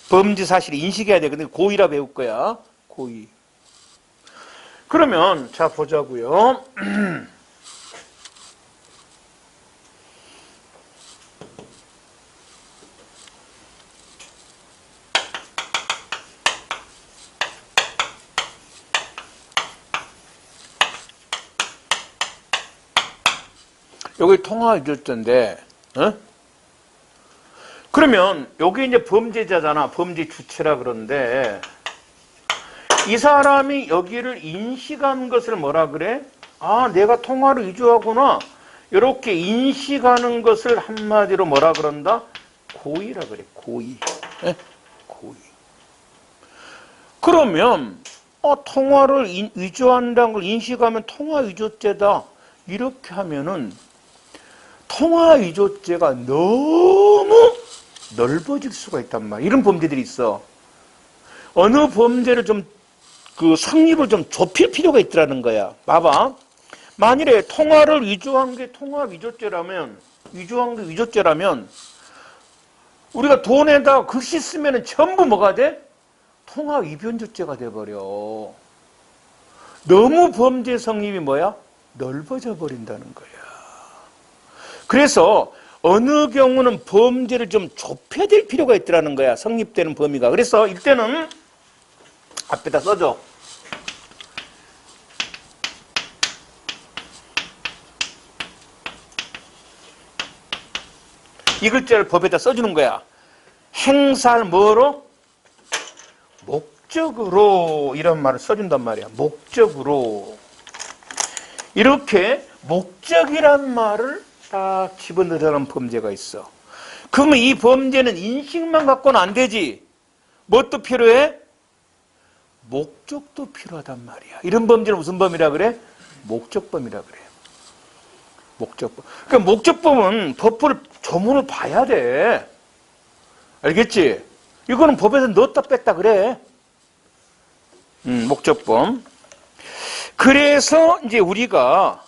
범죄 사실을 인식해야 돼. 근데 고의라 배울 거야. 고의. 그러면 자 보자고요. 여기 통화 유조죄인데, 그러면 여기 이제 범죄자잖아. 범죄 주체라 그런데 이 사람이 여기를 인식한 것을 뭐라 그래? 아, 내가 통화를 위조하구나. 이렇게 인식하는 것을 한마디로 뭐라 그런다? 고의라 그래. 고의. 고의. 그러면 통화를 위조한다는 걸 인식하면 통화 위조죄다. 이렇게 하면은 통화 위조죄가 너무 넓어질 수가 있단 말이야. 이런 범죄들이 있어. 어느 범죄를 좀 그 성립을 좀 좁힐 필요가 있더라는 거야. 봐봐. 만일에 통화를 위조한 게 통화 위조죄라면, 위조한 게 위조죄라면, 우리가 돈에다 글씨 쓰면 전부 뭐가 돼? 통화 위변조죄가 돼버려. 너무 범죄 성립이 뭐야? 넓어져 버린다는 거야. 그래서 어느 경우는 범죄를 좀 좁혀야 될 필요가 있더라는 거야. 성립되는 범위가. 그래서 이때는 앞에다 써줘. 이 글자를 법에다 써주는 거야. 행사를 뭐로? 목적으로 이런 말을 써준단 말이야. 목적으로. 이렇게 목적이란 말을 딱 집어넣으라는 범죄가 있어. 그러면 이 범죄는 인식만 갖고는 안 되지. 뭣도 필요해? 목적도 필요하단 말이야. 이런 범죄는 무슨 범이라 그래? 목적범이라 그래. 목적범. 그러니까 목적범은 법을 조문을 봐야 돼. 알겠지? 이거는 법에서 넣었다 뺐다 그래. 목적범. 그래서 이제 우리가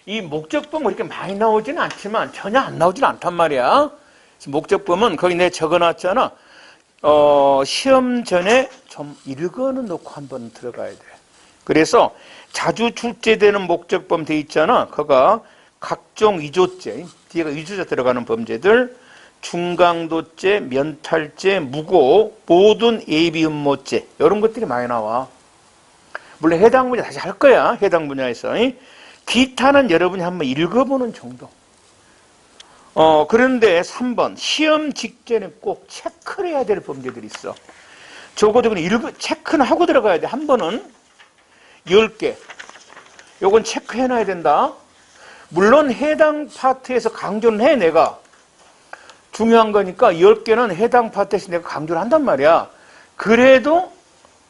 이 목적범 이렇게 많이 나오지는 않지만 전혀 안 나오지는 않단 말이야. 목적범은 거기 내가 적어놨잖아. 시험 전에 좀 읽어는 놓고 한번 들어가야 돼. 그래서 자주 출제되는 목적범 돼 있잖아. 그거가 각종 위조죄, 뒤에가 위조죄 들어가는 범죄들, 중강도죄, 면탈죄, 무고, 모든 예비음모죄 이런 것들이 많이 나와. 물론 해당 분야 다시 할 거야. 해당 분야에서. 기타는 여러분이 한번 읽어보는 정도. 그런데 3번 시험 직전에 꼭 체크를 해야 될 범죄들이 있어. 적어도 체크는 하고 들어가야 돼. 한 번은 10개. 요건 체크해놔야 된다. 물론 해당 파트에서 강조는 해 내가. 중요한 거니까 10개는 해당 파트에서 내가 강조를 한단 말이야. 그래도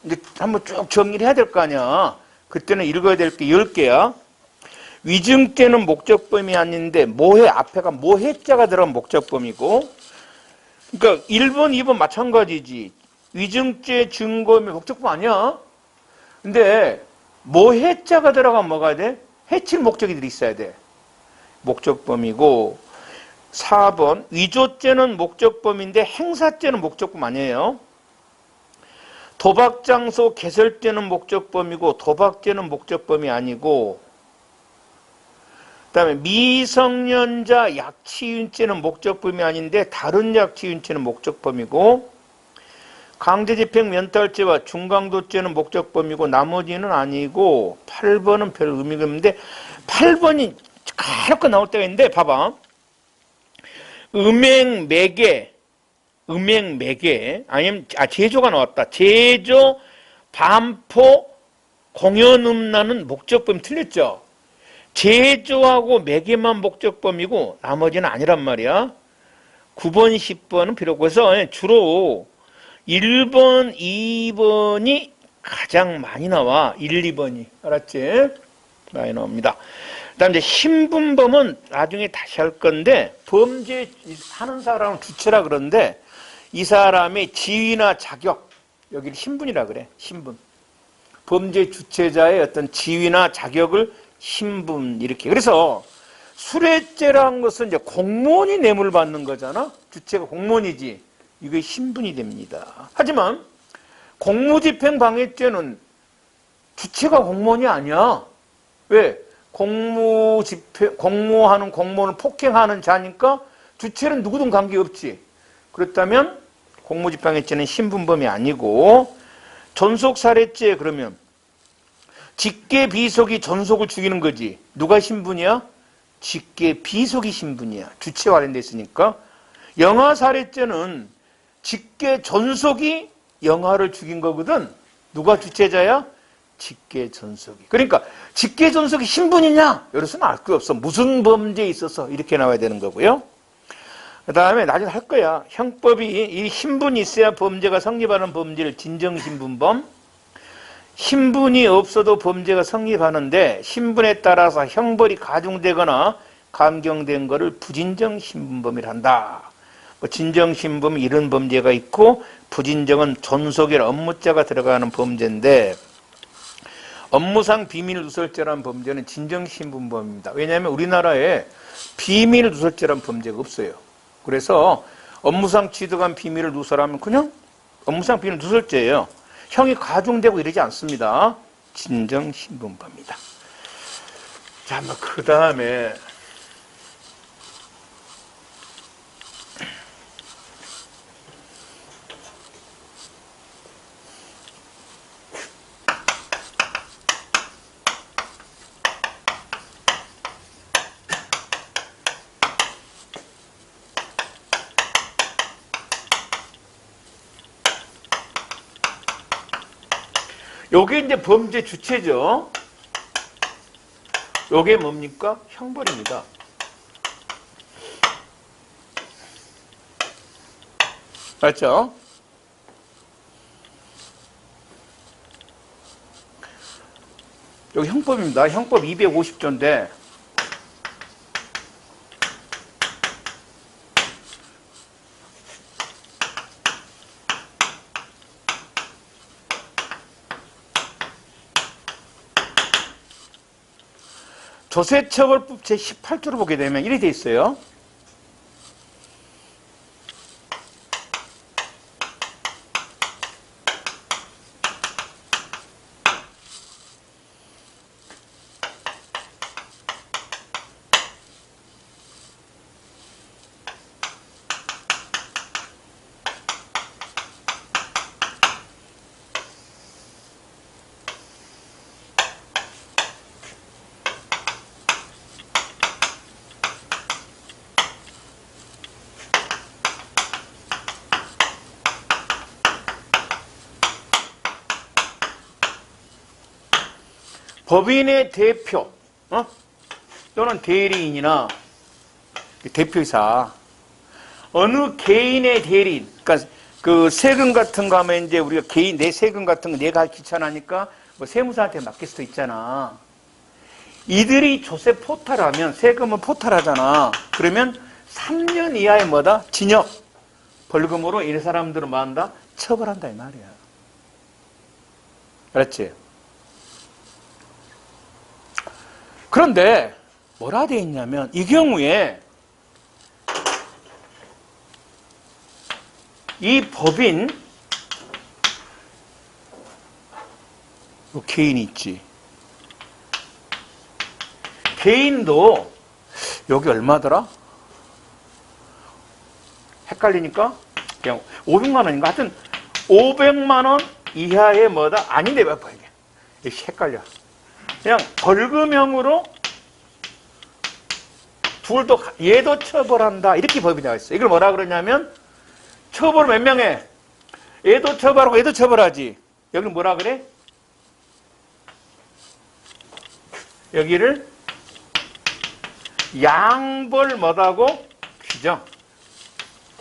이제 한번 쭉 정리를 해야 될 거 아니야. 그때는 읽어야 될 게 10개야. 위증죄는 목적범이 아닌데 모해 앞에가 모해자가 들어간 목적범이고, 그러니까 1번, 2번 마찬가지지. 위증죄 증거면 목적범 아니야. 근데 모해자가 들어가면 뭐가 돼? 해칠 목적이들이 있어야 돼. 목적범이고. 4번 위조죄는 목적범인데 행사죄는 목적범 아니에요. 도박장소 개설죄는 목적범이고 도박죄는 목적범이 아니고, 그 다음에 미성년자 약취윤죄는 목적범이 아닌데 다른 약취윤죄는 목적범이고, 강제집행 면탈죄와 중강도죄는 목적범이고 나머지는 아니고, 8번은 별 의미가 없는데 8번이 가볍게 나올 때가 있는데 봐봐. 음행매개 아니면 제조가 나왔다. 제조, 반포, 공연음란은 목적범 틀렸죠. 제조하고 매개만 목적범이고 나머지는 아니란 말이야. 9번, 10번은 필요 없고 해서 주로 1번, 2번이 가장 많이 나와. 1, 2번이. 알았지? 많이 나옵니다. 그 다음 이제 신분범은 나중에 다시 할 건데, 범죄 하는 사람은 주체라 그러는데, 이 사람의 지위나 자격, 여기를 신분이라 그래. 신분. 범죄 주체자의 어떤 지위나 자격을 신분, 이렇게. 그래서 수뢰죄라는 것은 이제 공무원이 뇌물을 받는 거잖아. 주체가 공무원이지. 이게 신분이 됩니다. 하지만 공무집행방해죄는 주체가 공무원이 아니야. 왜? 공무하는 공무원을 폭행하는 자니까 주체는 누구든 관계없지. 그렇다면 공무집행해죄는 신분범이 아니고, 존속살해죄 그러면 직계비속이 존속을 죽이는 거지. 누가 신분이야? 직계비속이 신분이야. 주체와 관련돼 있으니까. 영아살해죄는 직계존속이 영아를 죽인 거거든. 누가 주체자야? 직계존속이. 그러니까 직계존속이 신분이냐? 여기서는 알 거 없어. 무슨 범죄에 있어서 이렇게 나와야 되는 거고요. 그 다음에 나중에 할 거야. 형법이 이 신분이 있어야 범죄가 성립하는 범죄를 진정신분범. 신분이 없어도 범죄가 성립하는데 신분에 따라서 형벌이 가중되거나 감경된 거를 부진정신분범이라 한다. 진정신분은 이런 범죄가 있고, 부진정은 존속이나 업무자가 들어가는 범죄인데, 업무상 비밀누설죄라는 범죄는 진정신분범입니다. 왜냐하면 우리나라에 비밀누설죄라는 범죄가 없어요. 그래서 업무상 취득한 비밀을 누설하면 그냥 업무상 비밀누설죄예요. 형이 가중되고 이러지 않습니다. 진정신분범입니다. 자, 그 다음에 요게 이제 범죄 주체죠. 요게 뭡니까? 형벌입니다. 맞죠? 여기 형법입니다. 형법 250조인데, 조세처벌법 제18조를 보게 되면 이렇게 돼 있어요. 법인의 대표, 또는 대리인이나 대표이사, 어느 개인의 대리인, 그러니까 그 세금 같은 거 하면 이제 우리가 개인, 내 세금 같은 거 내가 귀찮으니까 뭐 세무사한테 맡길 수도 있잖아. 이들이 조세 포탈하면, 세금을 포탈하잖아. 그러면 3년 이하의 뭐다? 징역, 벌금으로 이 사람들을 뭐 한다? 처벌한다 이 말이야. 알았지? 그런데 뭐라 되어 있냐면, 이 경우에 이 법인 개인이 있지. 개인도 여기 얼마더라? 헷갈리니까 그냥 500만 원인가? 하여튼 500만 원 이하의 뭐다? 아닌데 몇 번이게. 헷갈려. 그냥 벌금형으로 둘도 얘도 처벌한다. 이렇게 법이 나와 있어. 이걸 뭐라 그러냐면 처벌을 몇 명에? 얘도 처벌하고 얘도 처벌하지. 여기는 뭐라 그래? 여기를 양벌 뭐다고? 규정.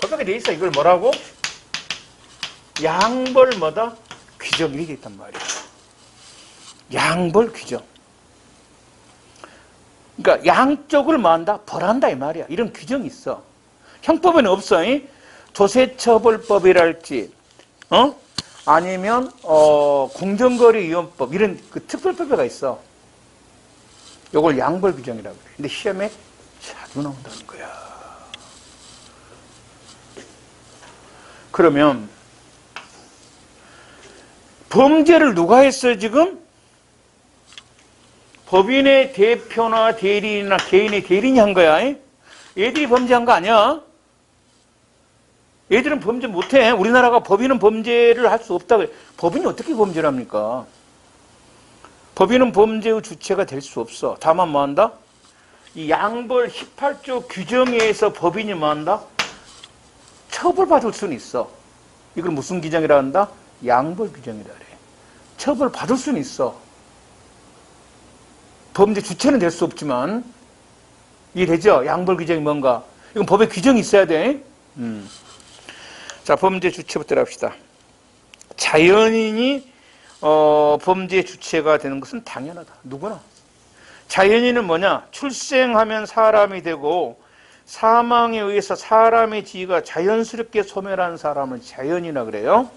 거기에 돼 있어. 이걸 뭐라고? 양벌 뭐다? 규정. 이게 있단 말이야. 양벌 규정. 그러니까 양쪽을 뭐 한다? 벌한다 이 말이야. 이런 규정이 있어. 형법에는 없어. 조세처벌법이랄지 아니면 공정거래위원법 이런 그 특별법에가 있어. 요걸 양벌 규정이라고 그래. 근데 시험에 자주 나온다는 거야. 그러면 범죄를 누가 했어요 지금? 법인의 대표나 대리인이나 개인의 대리인이 한 거야. 얘들이 범죄한 거 아니야. 얘들은 범죄 못해. 우리나라가 법인은 범죄를 할 수 없다 그래. 법인이 어떻게 범죄를 합니까? 법인은 범죄의 주체가 될 수 없어. 다만 뭐 한다? 이 양벌 18조 규정에 의해서 법인이 뭐 한다? 처벌받을 수는 있어. 이걸 무슨 규정이라 한다? 양벌 규정이라 그래. 처벌받을 수는 있어. 범죄 주체는 될 수 없지만 이해되죠? 양벌 규정이 뭔가. 이건 법에 규정이 있어야 돼. 자, 범죄 주체부터 합시다. 자연인이 범죄 주체가 되는 것은 당연하다. 누구나. 자연인은 뭐냐? 출생하면 사람이 되고 사망에 의해서 사람의 지위가 자연스럽게 소멸한 사람을 자연인이라 그래요.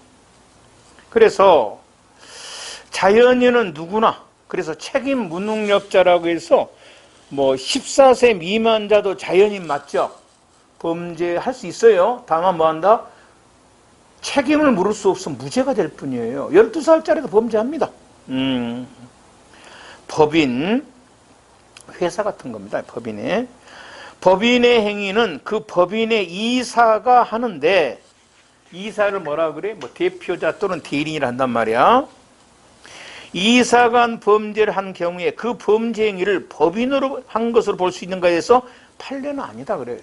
그래서 자연인은 누구나. 그래서 책임 무능력자라고 해서 뭐 14세 미만자도 자연인 맞죠? 범죄할 수 있어요. 다만 뭐 한다? 책임을 물을 수 없으면 무죄가 될 뿐이에요. 12살짜리도 범죄합니다. 법인, 회사 같은 겁니다. 법인의 행위는 그 법인의 이사가 하는데, 이사를 뭐라 그래? 뭐 대표자 또는 대리인을 한단 말이야. 이사가 한 범죄를 한 경우에 그 범죄 행위를 법인으로 한 것으로 볼 수 있는가에 대해서 판례는 아니다 그래.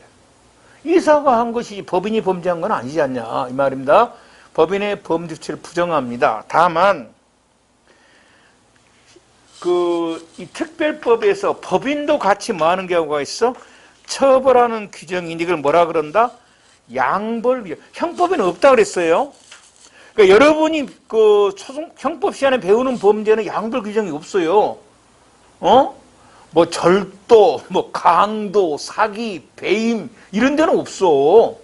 이사가 한 것이 법인이 범죄한 건 아니지 않냐 이 말입니다. 법인의 범죄 주체를 부정합니다. 다만 이 특별법에서 법인도 같이 뭐 하는 경우가 있어? 처벌하는 규정이 이걸 뭐라 그런다? 양벌 규정. 형법에는 없다 그랬어요. 그러니까 여러분이 형법 시간에 배우는 범죄는 양벌 규정이 없어요. 뭐 절도, 뭐 강도, 사기, 배임 이런 데는 없어.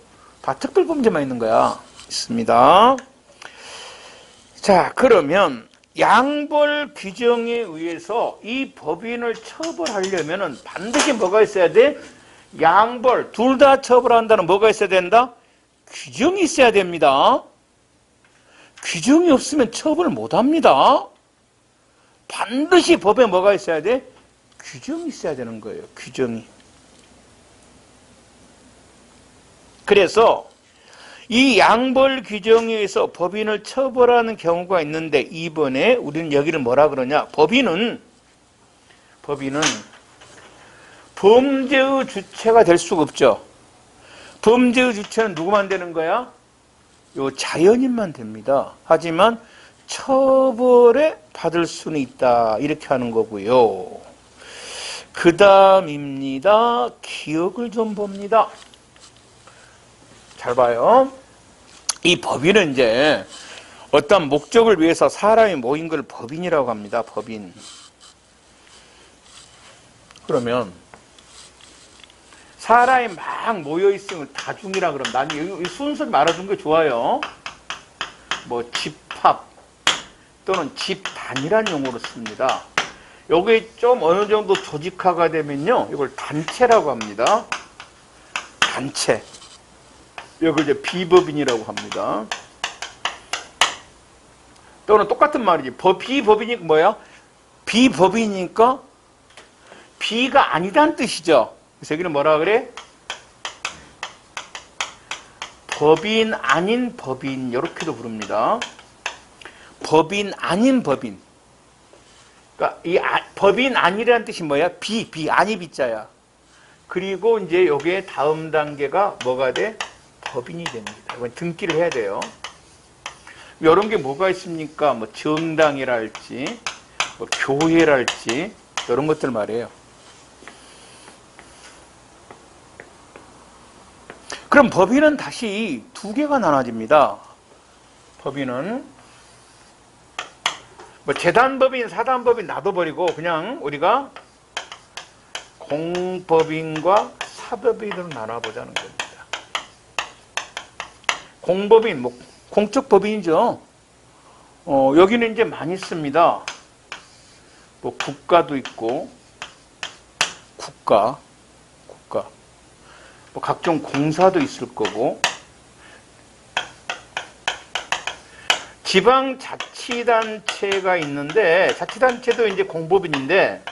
다 특별범죄만 있는 거야. 있습니다. 자, 그러면 양벌 규정에 의해서 이 법인을 처벌하려면은 반드시 뭐가 있어야 돼? 양벌 둘 다 처벌한다는 뭐가 있어야 된다? 규정이 있어야 됩니다. 규정이 없으면 처벌 못합니다. 반드시 법에 뭐가 있어야 돼? 규정이 있어야 되는 거예요. 규정이. 그래서 이 양벌 규정에 의해서 법인을 처벌하는 경우가 있는데 이번에 우리는 여기를 뭐라 그러냐? 법인은 범죄의 주체가 될 수가 없죠. 범죄의 주체는 누구만 되는 거야? 요 자연인만 됩니다. 하지만 처벌에 받을 수는 있다. 이렇게 하는 거고요. 그 다음입니다. 기억을 좀 봅니다. 잘 봐요. 이 법인은 이제 어떤 목적을 위해서 사람이 모인 걸 법인이라고 합니다. 법인. 그러면 사람이 막 모여있으면 다중이라 그러면 나는 이 순서를 말아준 게 좋아요. 뭐 집합 또는 집단이라는 용어로 씁니다. 여기 좀 어느 정도 조직화가 되면요. 이걸 단체라고 합니다. 단체. 이걸 이제 비법인이라고 합니다. 또는 똑같은 말이지. 비법이니까 뭐야? 비법이니까 비가 아니다는 뜻이죠. 그래서 여기는 뭐라 그래? 법인 아닌 법인 이렇게도 부릅니다. 법인 아닌 법인. 그러니까 이 법인 아니라는 뜻이 뭐야? 비 아니 비자야. 그리고 이제 여기에 다음 단계가 뭐가 돼? 법인이 됩니다. 이건 등기를 해야 돼요. 이런 게 뭐가 있습니까? 뭐 정당이랄지, 뭐 교회랄지 이런 것들 말이에요. 그럼 법인은 다시 두 개가 나눠집니다. 법인은 뭐 재단법인, 사단법인 놔둬버리고 그냥 우리가 공법인과 사법인으로 나눠보자는 겁니다. 공법인, 뭐 공적 법인이죠. 여기는 이제 많이 씁니다. 뭐 국가도 있고 국가, 뭐 각종 공사도 있을 거고 지방자치단체가 있는데 자치단체도 이제 공법인인데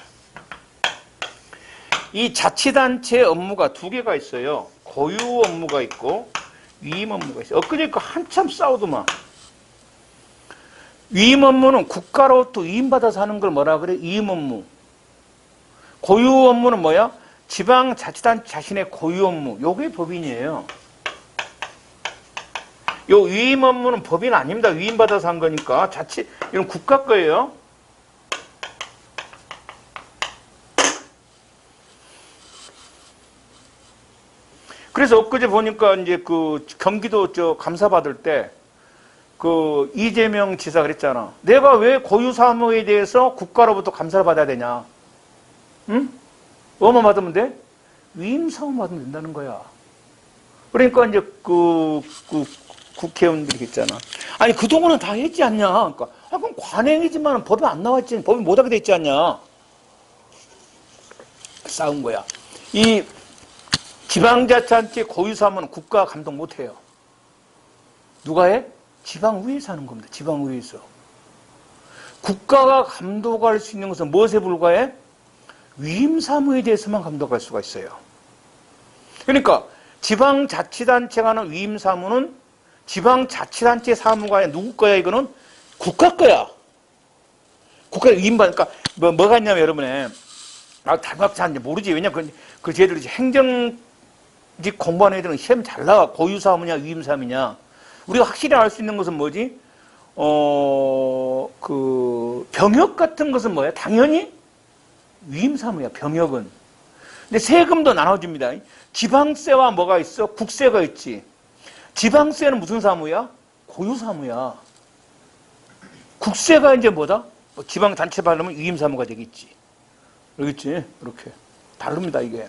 이 자치단체 업무가 두 개가 있어요. 고유 업무가 있고 위임 업무가 있어요. 엊그저께 한참 싸우더만. 위임 업무는 국가로부터 위임받아서 하는 걸 뭐라 그래? 위임 업무. 고유 업무는 뭐야? 지방자치단체 자신의 고유 업무. 요게 법인이에요. 요 위임 업무는 법인 아닙니다. 위임받아서 한 거니까. 이건 국가 거예요. 그래서 엊그제 보니까 이제 그 경기도 감사 받을 때 그 이재명 지사 그랬잖아. 내가 왜 고유 사무에 대해서 국가로부터 감사를 받아야 되냐? 응? 뭐만 받으면 돼? 위임 사무 받으면 된다는 거야. 그러니까 이제 그 국회의원들이 했잖아. 아니 그동안은 다 했지 않냐? 그러니까 그럼 관행이지만 법이 안 나왔지. 법이 못하게 돼 있지 않냐? 싸운 거야. 이 지방자치단체 고유사무는 국가가 감독 못해요. 누가 해? 지방의회에서 하는 겁니다. 지방의회에서. 국가가 감독할 수 있는 것은 무엇에 불과해? 위임사무에 대해서만 감독할 수가 있어요. 그러니까 지방자치단체가 하는 위임사무는 지방자치단체 사무가 아니라 누구 거야? 이거는 국가 거야. 국가 위임받으니까 뭐가 있냐면 여러분에 답답 잘는지 모르지. 왜냐면 그 쟤들이 행정직 공부하는 애들은 시험 잘 나와. 고유사무냐 위임사무냐. 우리가 확실히 알 수 있는 것은 뭐지? 병역 같은 것은 뭐야? 당연히 위임사무야. 병역은. 근데 세금도 나눠줍니다. 지방세와 뭐가 있어? 국세가 있지. 지방세는 무슨 사무야? 고유사무야. 국세가 이제 뭐다? 지방단체 받으면 위임사무가 되겠지. 그렇겠지? 이렇게. 다릅니다, 이게.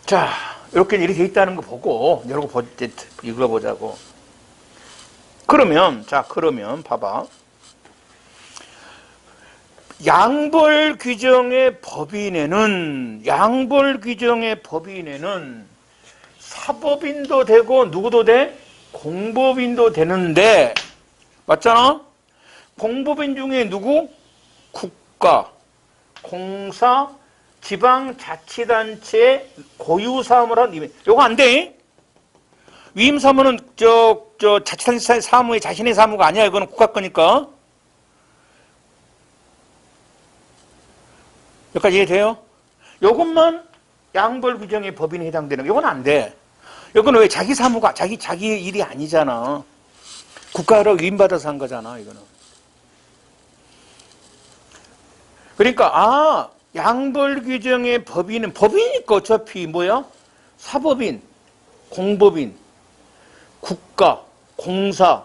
자, 이렇게 돼 있다는 거 보고, 여러 거 읽어보자고. 그러면 봐봐. 양벌 규정의 법인에는 사법인도 되고, 누구도 돼? 공법인도 되는데, 맞잖아? 공법인 중에 누구? 국가, 공사, 지방자치단체 고유사무를 하는 위임. 요거 안 돼. 위임사무는 자치단체 사무의 자신의 사무가 아니야. 이거는 국가 거니까. 여기까지 이해돼요? 요것만 양벌 규정의 법인에 해당되는 거. 요건 안 돼. 요거는 왜 자기 사무가 자기 일이 아니잖아. 국가로 위임받아서 한 거잖아. 이거는. 그러니까 양벌 규정의 법인이니까 어차피 뭐야? 사법인, 공법인, 국가, 공사,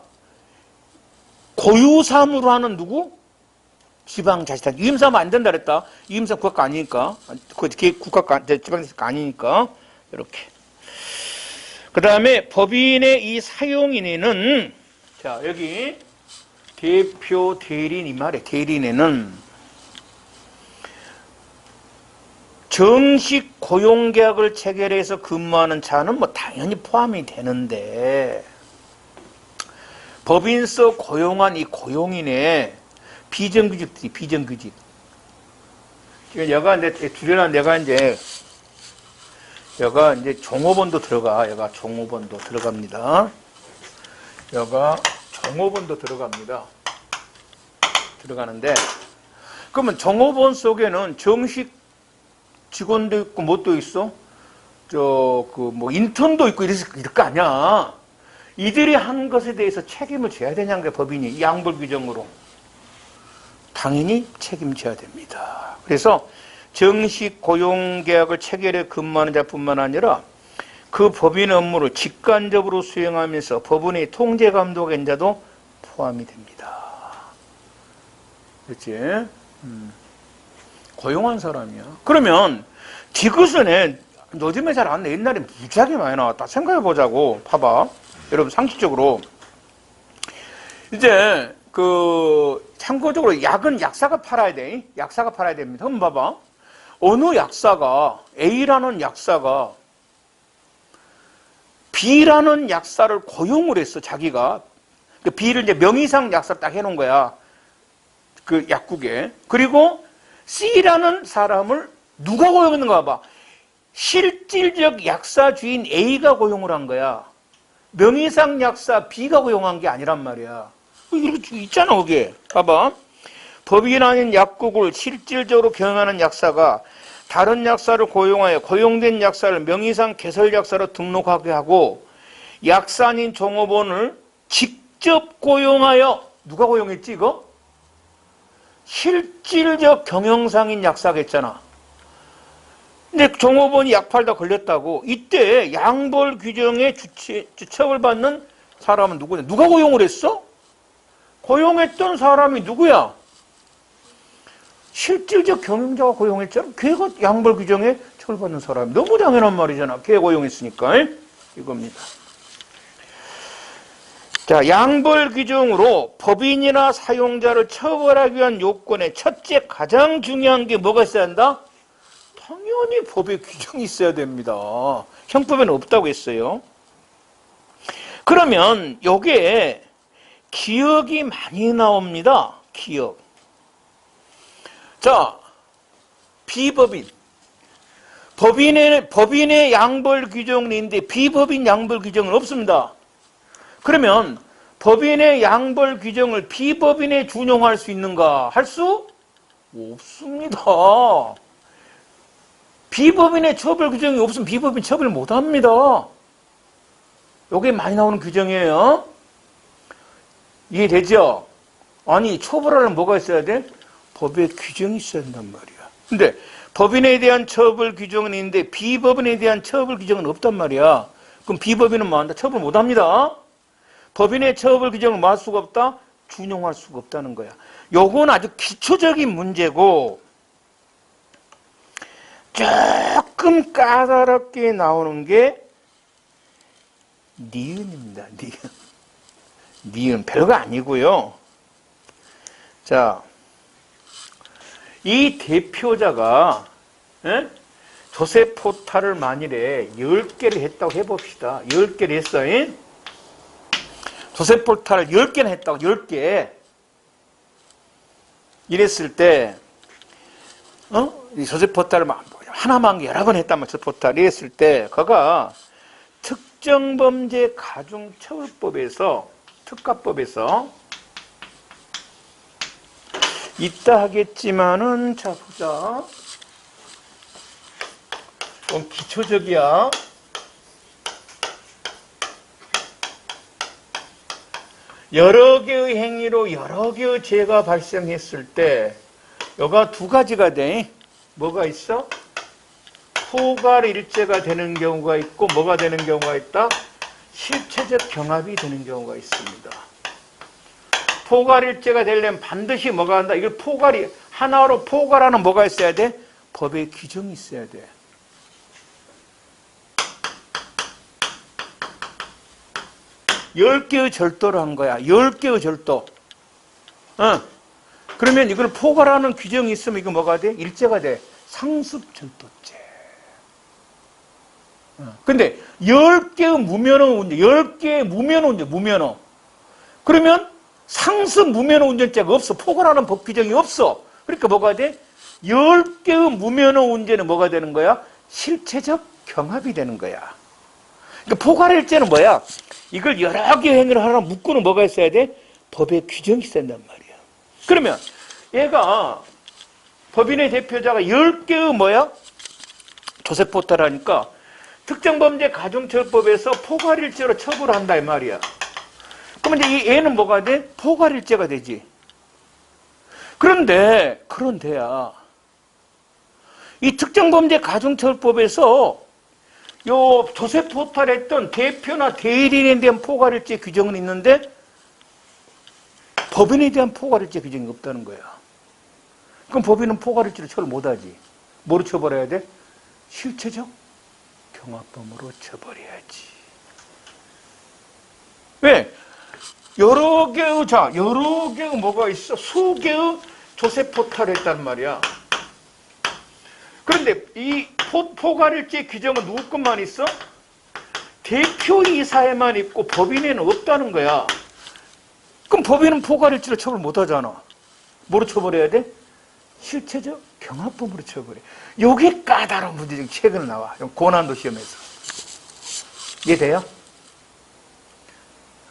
고유사무로 하는 누구? 지방자치단체. 위임사무 안 된다 그랬다. 위임사무 국가가 아니니까. 국가가 지방자치가 아니니까. 이렇게. 그 다음에 법인의 이 사용인에는 자 여기 대표 대리인 이 말에 대리인에는 정식 고용계약을 체결해서 근무하는 자는 뭐 당연히 포함이 되는데 법인서 고용한 이 고용인의 비정규직들이 비정규직. 지금 여가 이제 줄여놔 여가 이제 종업원도 들어가. 여가 종업원도 들어갑니다. 여가 종업원도 들어갑니다. 들어가는데 그러면 종업원 속에는 정식 직원도 있고 뭣도 있어? 인턴도 있고 이럴 거 아니야. 이들이 한 것에 대해서 책임을 져야 되냐는 게 법인이 양벌 규정으로. 당연히 책임져야 됩니다. 그래서 정식 고용계약을 체결해 근무하는 자뿐만 아니라 그 법인 업무를 직관적으로 수행하면서 법원의 통제 감독 인자도 포함이 됩니다. 그렇지? 고용한 사람이야. 그러면 디귿은 요즘에 잘 안 나. 옛날에 무지하게 많이 나왔다. 생각해 보자고. 봐봐. 여러분 상식적으로 이제 참고적으로 약은 약사가 팔아야 돼. 약사가 팔아야 됩니다. 한번 봐봐. 어느 약사가 A라는 약사가 B라는 약사를 고용을 했어. 자기가 B를 이제 명의상 약사를 딱 해놓은 거야. 그 약국에. 그리고 C라는 사람을 누가 고용했는가 봐봐. 실질적 약사 주인 A가 고용을 한 거야. 명의상 약사 B가 고용한 게 아니란 말이야. 이렇게 있잖아, 그게. 봐봐. 법인 아닌 약국을 실질적으로 경영하는 약사가 다른 약사를 고용하여 고용된 약사를 명의상 개설 약사로 등록하게 하고 약사 아닌 종업원을 직접 고용하여 누가 고용했지, 이거? 실질적 경영상인 약사겠잖아. 근데 종업원이 약 팔다 걸렸다고. 이때 양벌 규정에 처벌받는 사람은 누구냐? 누가 고용을 했어? 고용했던 사람이 누구야? 실질적 경영자가 고용했잖아. 걔가 양벌 규정에 처벌받는 사람이. 너무 당연한 말이잖아. 걔 고용했으니까. 이겁니다. 자, 양벌 규정으로 법인이나 사용자를 처벌하기 위한 요건의 첫째 가장 중요한 게 뭐가 있어야 한다? 당연히 법의 규정이 있어야 됩니다. 형법에는 없다고 했어요. 그러면 여기에 기억이 많이 나옵니다. 기억. 자, 비법인. 법인의 양벌 규정은 있는데 비법인 양벌 규정은 없습니다. 그러면 법인의 양벌 규정을 비법인에 준용할 수 있는가? 할 수 없습니다. 비법인의 처벌 규정이 없으면 비법인 처벌 못합니다. 이게 많이 나오는 규정이에요. 이해되죠? 아니, 처벌하려면 뭐가 있어야 돼? 법의 규정이 있어야 된단 말이야. 근데 법인에 대한 처벌 규정은 있는데 비법인에 대한 처벌 규정은 없단 말이야. 그럼 비법인은 뭐 한다? 처벌 못합니다. 법인의 처벌 규정을 뭐 할 수가 없다? 준용할 수가 없다는 거야. 요건 아주 기초적인 문제고 조금 까다롭게 나오는 게 니은입니다. 니은 별거 아니고요. 자, 이 대표자가 조세 포탈을 만일에 10개를 했다고 해봅시다. 10개를 했어. 조세 포탈을 10개나 했다고. 10개. 이랬을 때 이 조세 포탈을 하나만 여러 번 했단 말이야. 조세 포탈. 이랬을 때 그가 특정범죄 가중처벌법에서 특가법에서 있다 하겠지만은 자 보자. 좀 기초적이야. 여러 개의 행위로 여러 개의 죄가 발생했을 때 여가 두 가지가 돼. 뭐가 있어? 포괄일죄가 되는 경우가 있고 뭐가 되는 경우가 있다? 실체적 경합이 되는 경우가 있습니다. 포괄일죄가 되려면 반드시 뭐가 한다? 이걸 하나로 포괄하는 뭐가 있어야 돼? 법의 규정이 있어야 돼. 열 개의 절도를 한 거야. 10개의 절도. 그러면 이걸 포괄하는 규정이 있으면 이거 뭐가 돼? 일죄가 돼. 상습절도죄. 근데 10개의 무면허 문제, 10개의 무면허 문제, 무면허. 그러면 상습 무면허 운전자가 없어. 포괄하는 법 규정이 없어. 그러니까 뭐가 돼? 10개의 무면허 운전은 뭐가 되는 거야? 실체적 경합이 되는 거야. 그러니까 포괄일죄는 뭐야? 이걸 여러 개 행위를 하나 묶고는 뭐가 있어야 돼? 법의 규정이 있어야 된단 말이야. 그러면 얘가 법인의 대표자가 10개의 뭐야? 조세포탈 하니까 특정범죄 가중처벌법에서 포괄일죄로 처벌한다 이 말이야. 그러면 이제 이 애는 뭐가 돼? 포괄일죄가 되지. 그런데야 이 특정범죄 가중처벌법에서 요 조세포탈했던 대표나 대리인에 대한 포괄일죄 규정은 있는데 법인에 대한 포괄일죄 규정이 없다는 거야. 그럼 법인은 포괄일죄로 처벌 못하지. 뭐로 처벌해야 돼? 실체적 경합범으로 처벌해야지. 왜? 여러 개의 뭐가 있어? 수개의 조세포탈을 했단 말이야. 그런데 이 포괄일죄 규정은 누구 것만 있어? 대표이사에만 있고 법인에는 없다는 거야. 그럼 법인은 포괄일죄로 처벌 못하잖아. 뭐로 처벌해야 돼? 실체적 경합범으로 처벌해. 요게 까다로운 문제적 최근에 나와. 고난도 시험에서. 이해돼요?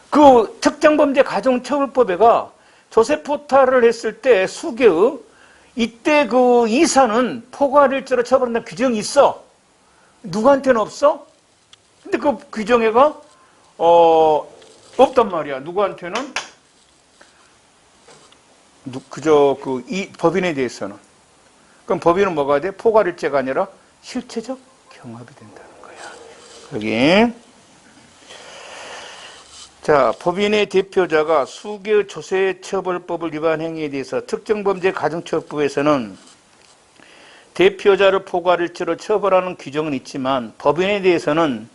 그 특정범죄 가중처벌법에가 조세포탈을 했을 때 수개의 이때 그 이사는 포괄일죄로 처벌한다는 규정이 있어. 누구한테는 없어? 근데 그 규정에가 없단 말이야. 누구한테는? 그저 이 법인에 대해서는. 그럼 법인은 뭐가 돼? 포괄일죄가 아니라 실체적 경합이 된다는 거야. 여기. 자, 법인의 대표자가 수개의 조세처벌법을 위반 행위에 대해서 특정범죄 가중처벌법에서는 대표자를 포괄일죄로 처벌하는 규정은 있지만 법인에 대해서는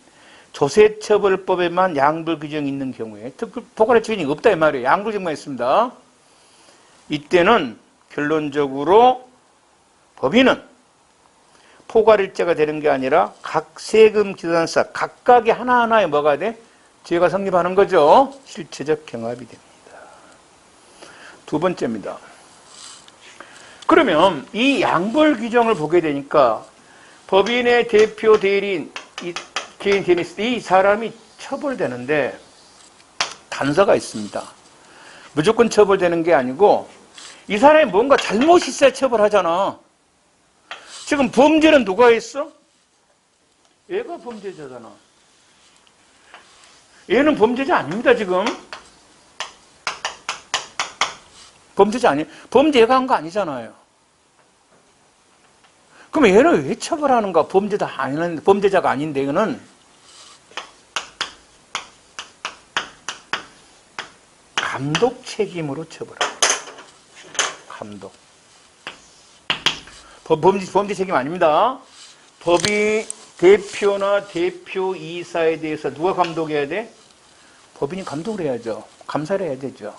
조세처벌법에만 양불 규정이 있는 경우에 포괄일죄 규정이 없다 이 말이에요. 양불 규정만 있습니다. 이때는 결론적으로 법인은 포괄일죄가 되는 게 아니라 각 세금 기관사 각각의 하나하나에 뭐가 돼? 죄가 성립하는 거죠. 실체적 경합이 됩니다. 두 번째입니다. 그러면 이 양벌 규정을 보게 되니까 법인의 대표 대리인, 개인 대리인 이 사람이 처벌되는데 단서가 있습니다. 무조건 처벌되는 게 아니고 이 사람이 뭔가 잘못이 있어야 처벌하잖아. 지금 범죄는 누가 했어? 얘가 범죄자잖아. 얘는 범죄자 아닙니다, 지금. 범죄자 아니에요. 범죄가 한 거 아니잖아요. 그럼 얘는 왜 처벌하는가? 범죄자가 아닌데, 이거는. 감독 책임으로 처벌합니다. 감독. 범죄 책임 아닙니다. 법이 대표나 대표이사에 대해서 누가 감독해야 돼? 법인이 감독을 해야죠. 감사를 해야 되죠.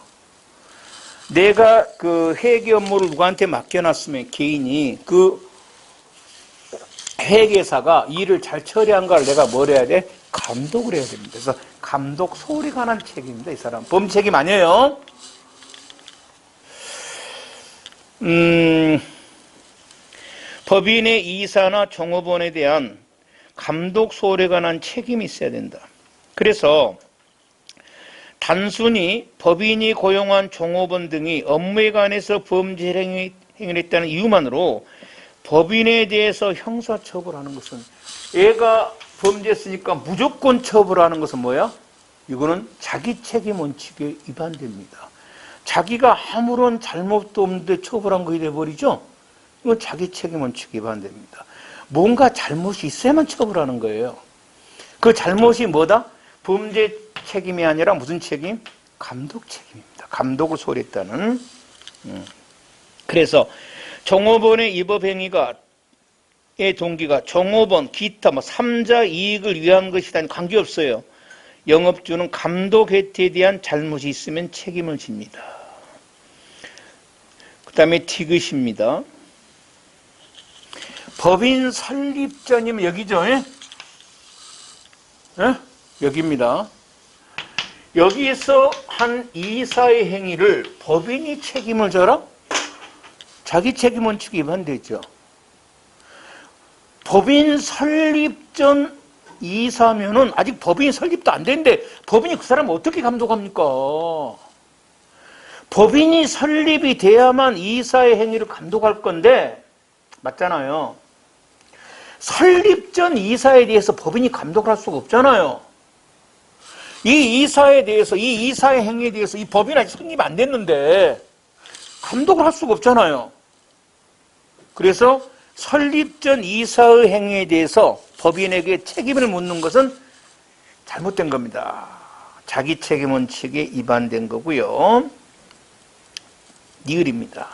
내가 그 회계 업무를 누구한테 맡겨놨으면 개인이 그 회계사가 일을 잘 처리한가를 내가 뭘 해야 돼? 감독을 해야 됩니다. 그래서 감독 소홀히 관한 책임입니다. 이 사람. 범죄 책임 아니에요. 법인의 이사나 종업원에 대한 감독 소홀에 관한 책임이 있어야 된다. 그래서 단순히 법인이 고용한 종업원 등이 업무에 관해서 범죄 행위를 했다는 이유만으로 법인에 대해서 형사처벌하는 것은 얘가 범죄했으니까 무조건 처벌하는 것은 뭐야? 이거는 자기 책임 원칙에 위반됩니다. 자기가 아무런 잘못도 없는데 처벌한 것이 돼버리죠? 이건 자기 책임 원칙에 위반됩니다. 뭔가 잘못이 있어야만 처벌하는 거예요. 그 잘못이 뭐다? 범죄 책임이 아니라 무슨 책임? 감독 책임입니다. 감독을 소홀히 했다는. 그래서 종업원의 위법행위가 의 동기가 종업원, 기타 3자 이익을 위한 것이라는 관계없어요. 영업주는 감독 혜택에 대한 잘못이 있으면 책임을 집니다. 그 다음에 티귿입니다. 법인 설립 전이면 여기죠. 예? 여기입니다. 여기에서 한 이사의 행위를 법인이 책임을 져라? 자기 책임 원칙에 위반되죠. 법인 설립 전 이사면은 아직 법인이 설립도 안 됐는데 법인이 그 사람을 어떻게 감독합니까? 법인이 설립이 돼야만 이사의 행위를 감독할 건데 맞잖아요. 설립 전 이사에 대해서 법인이 감독을 할 수가 없잖아요. 이 이사에 대해서, 이 이사의 행위에 대해서 이 법인이 아직 설립이 안 됐는데 감독을 할 수가 없잖아요. 그래서 설립 전 이사의 행위에 대해서 법인에게 책임을 묻는 것은 잘못된 겁니다. 자기 책임 원칙에 위반된 거고요. 니을입니다.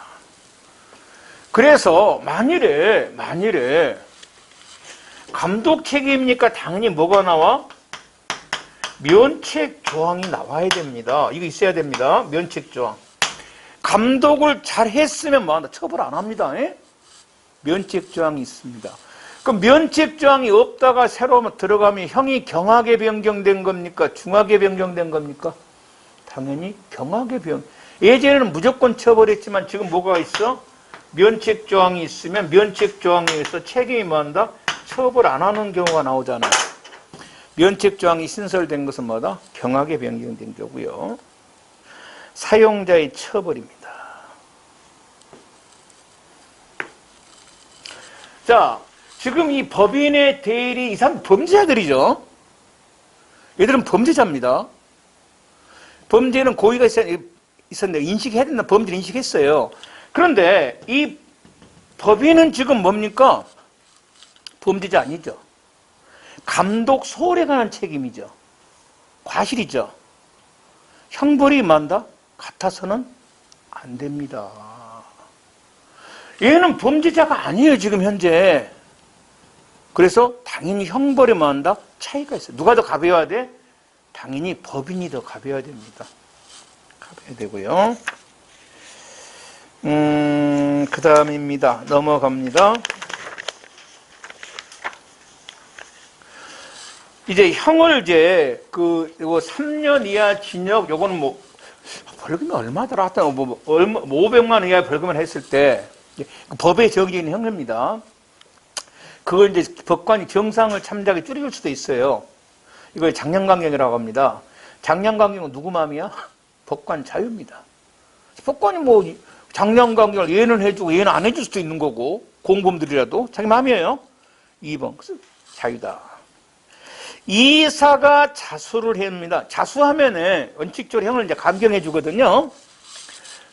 그래서 만일에 감독 책임이니까 당연히 뭐가 나와? 면책 조항이 나와야 됩니다. 이거 있어야 됩니다. 면책 조항. 감독을 잘 했으면 뭐한다? 처벌 안 합니다. 면책 조항이 있습니다. 그럼 면책 조항이 없다가 새로 들어가면 형이 경하게 변경된 겁니까? 중하게 변경된 겁니까? 당연히 경하게 예전에는 무조건 처벌했지만 지금 뭐가 있어? 면책 조항이 있으면 면책 조항에 의해서 책임이 뭐한다? 처벌 안 하는 경우가 나오잖아요. 면책 조항이 신설된 것은 뭐다? 경하게 변경된 거고요. 사용자의 처벌입니다. 자, 지금 이 법인의 대리, 이 사람 범죄자들이죠. 얘들은 범죄자입니다. 범죄는 고의가 있었는데 인식해야 된다. 범죄를 인식했어요. 그런데 이 법인은 지금 뭡니까? 범죄자 아니죠. 감독 소홀에 관한 책임이죠. 과실이죠. 형벌이 만다? 같아서는 안 됩니다. 얘는 범죄자가 아니에요, 지금 현재. 그래서 당연히 형벌에 만다? 차이가 있어요. 누가 더 가벼워야 돼? 당연히 법인이 더 가벼워야 됩니다. 가벼워야 되고요. 그 다음입니다. 넘어갑니다. 이제 형을 요거 3년 이하 징역, 요거는 뭐, 벌금이 얼마더라? 하여튼 500만 원 이하 벌금을 했을 때, 법에 정해진 형입니다. 그걸 이제 법관이 정상을 참작에 줄일 수도 있어요. 이걸 장량강경이라고 합니다. 장량강경은 누구 마음이야? 법관 자유입니다. 법관이 뭐, 장량강경을 얘는 해주고 얘는 안 해줄 수도 있는 거고, 공범들이라도 자기 마음이에요. 2번. 그래서 자유다. 이사가 자수를 합니다. 자수하면은 원칙적으로 형을 이제 감경해 주거든요.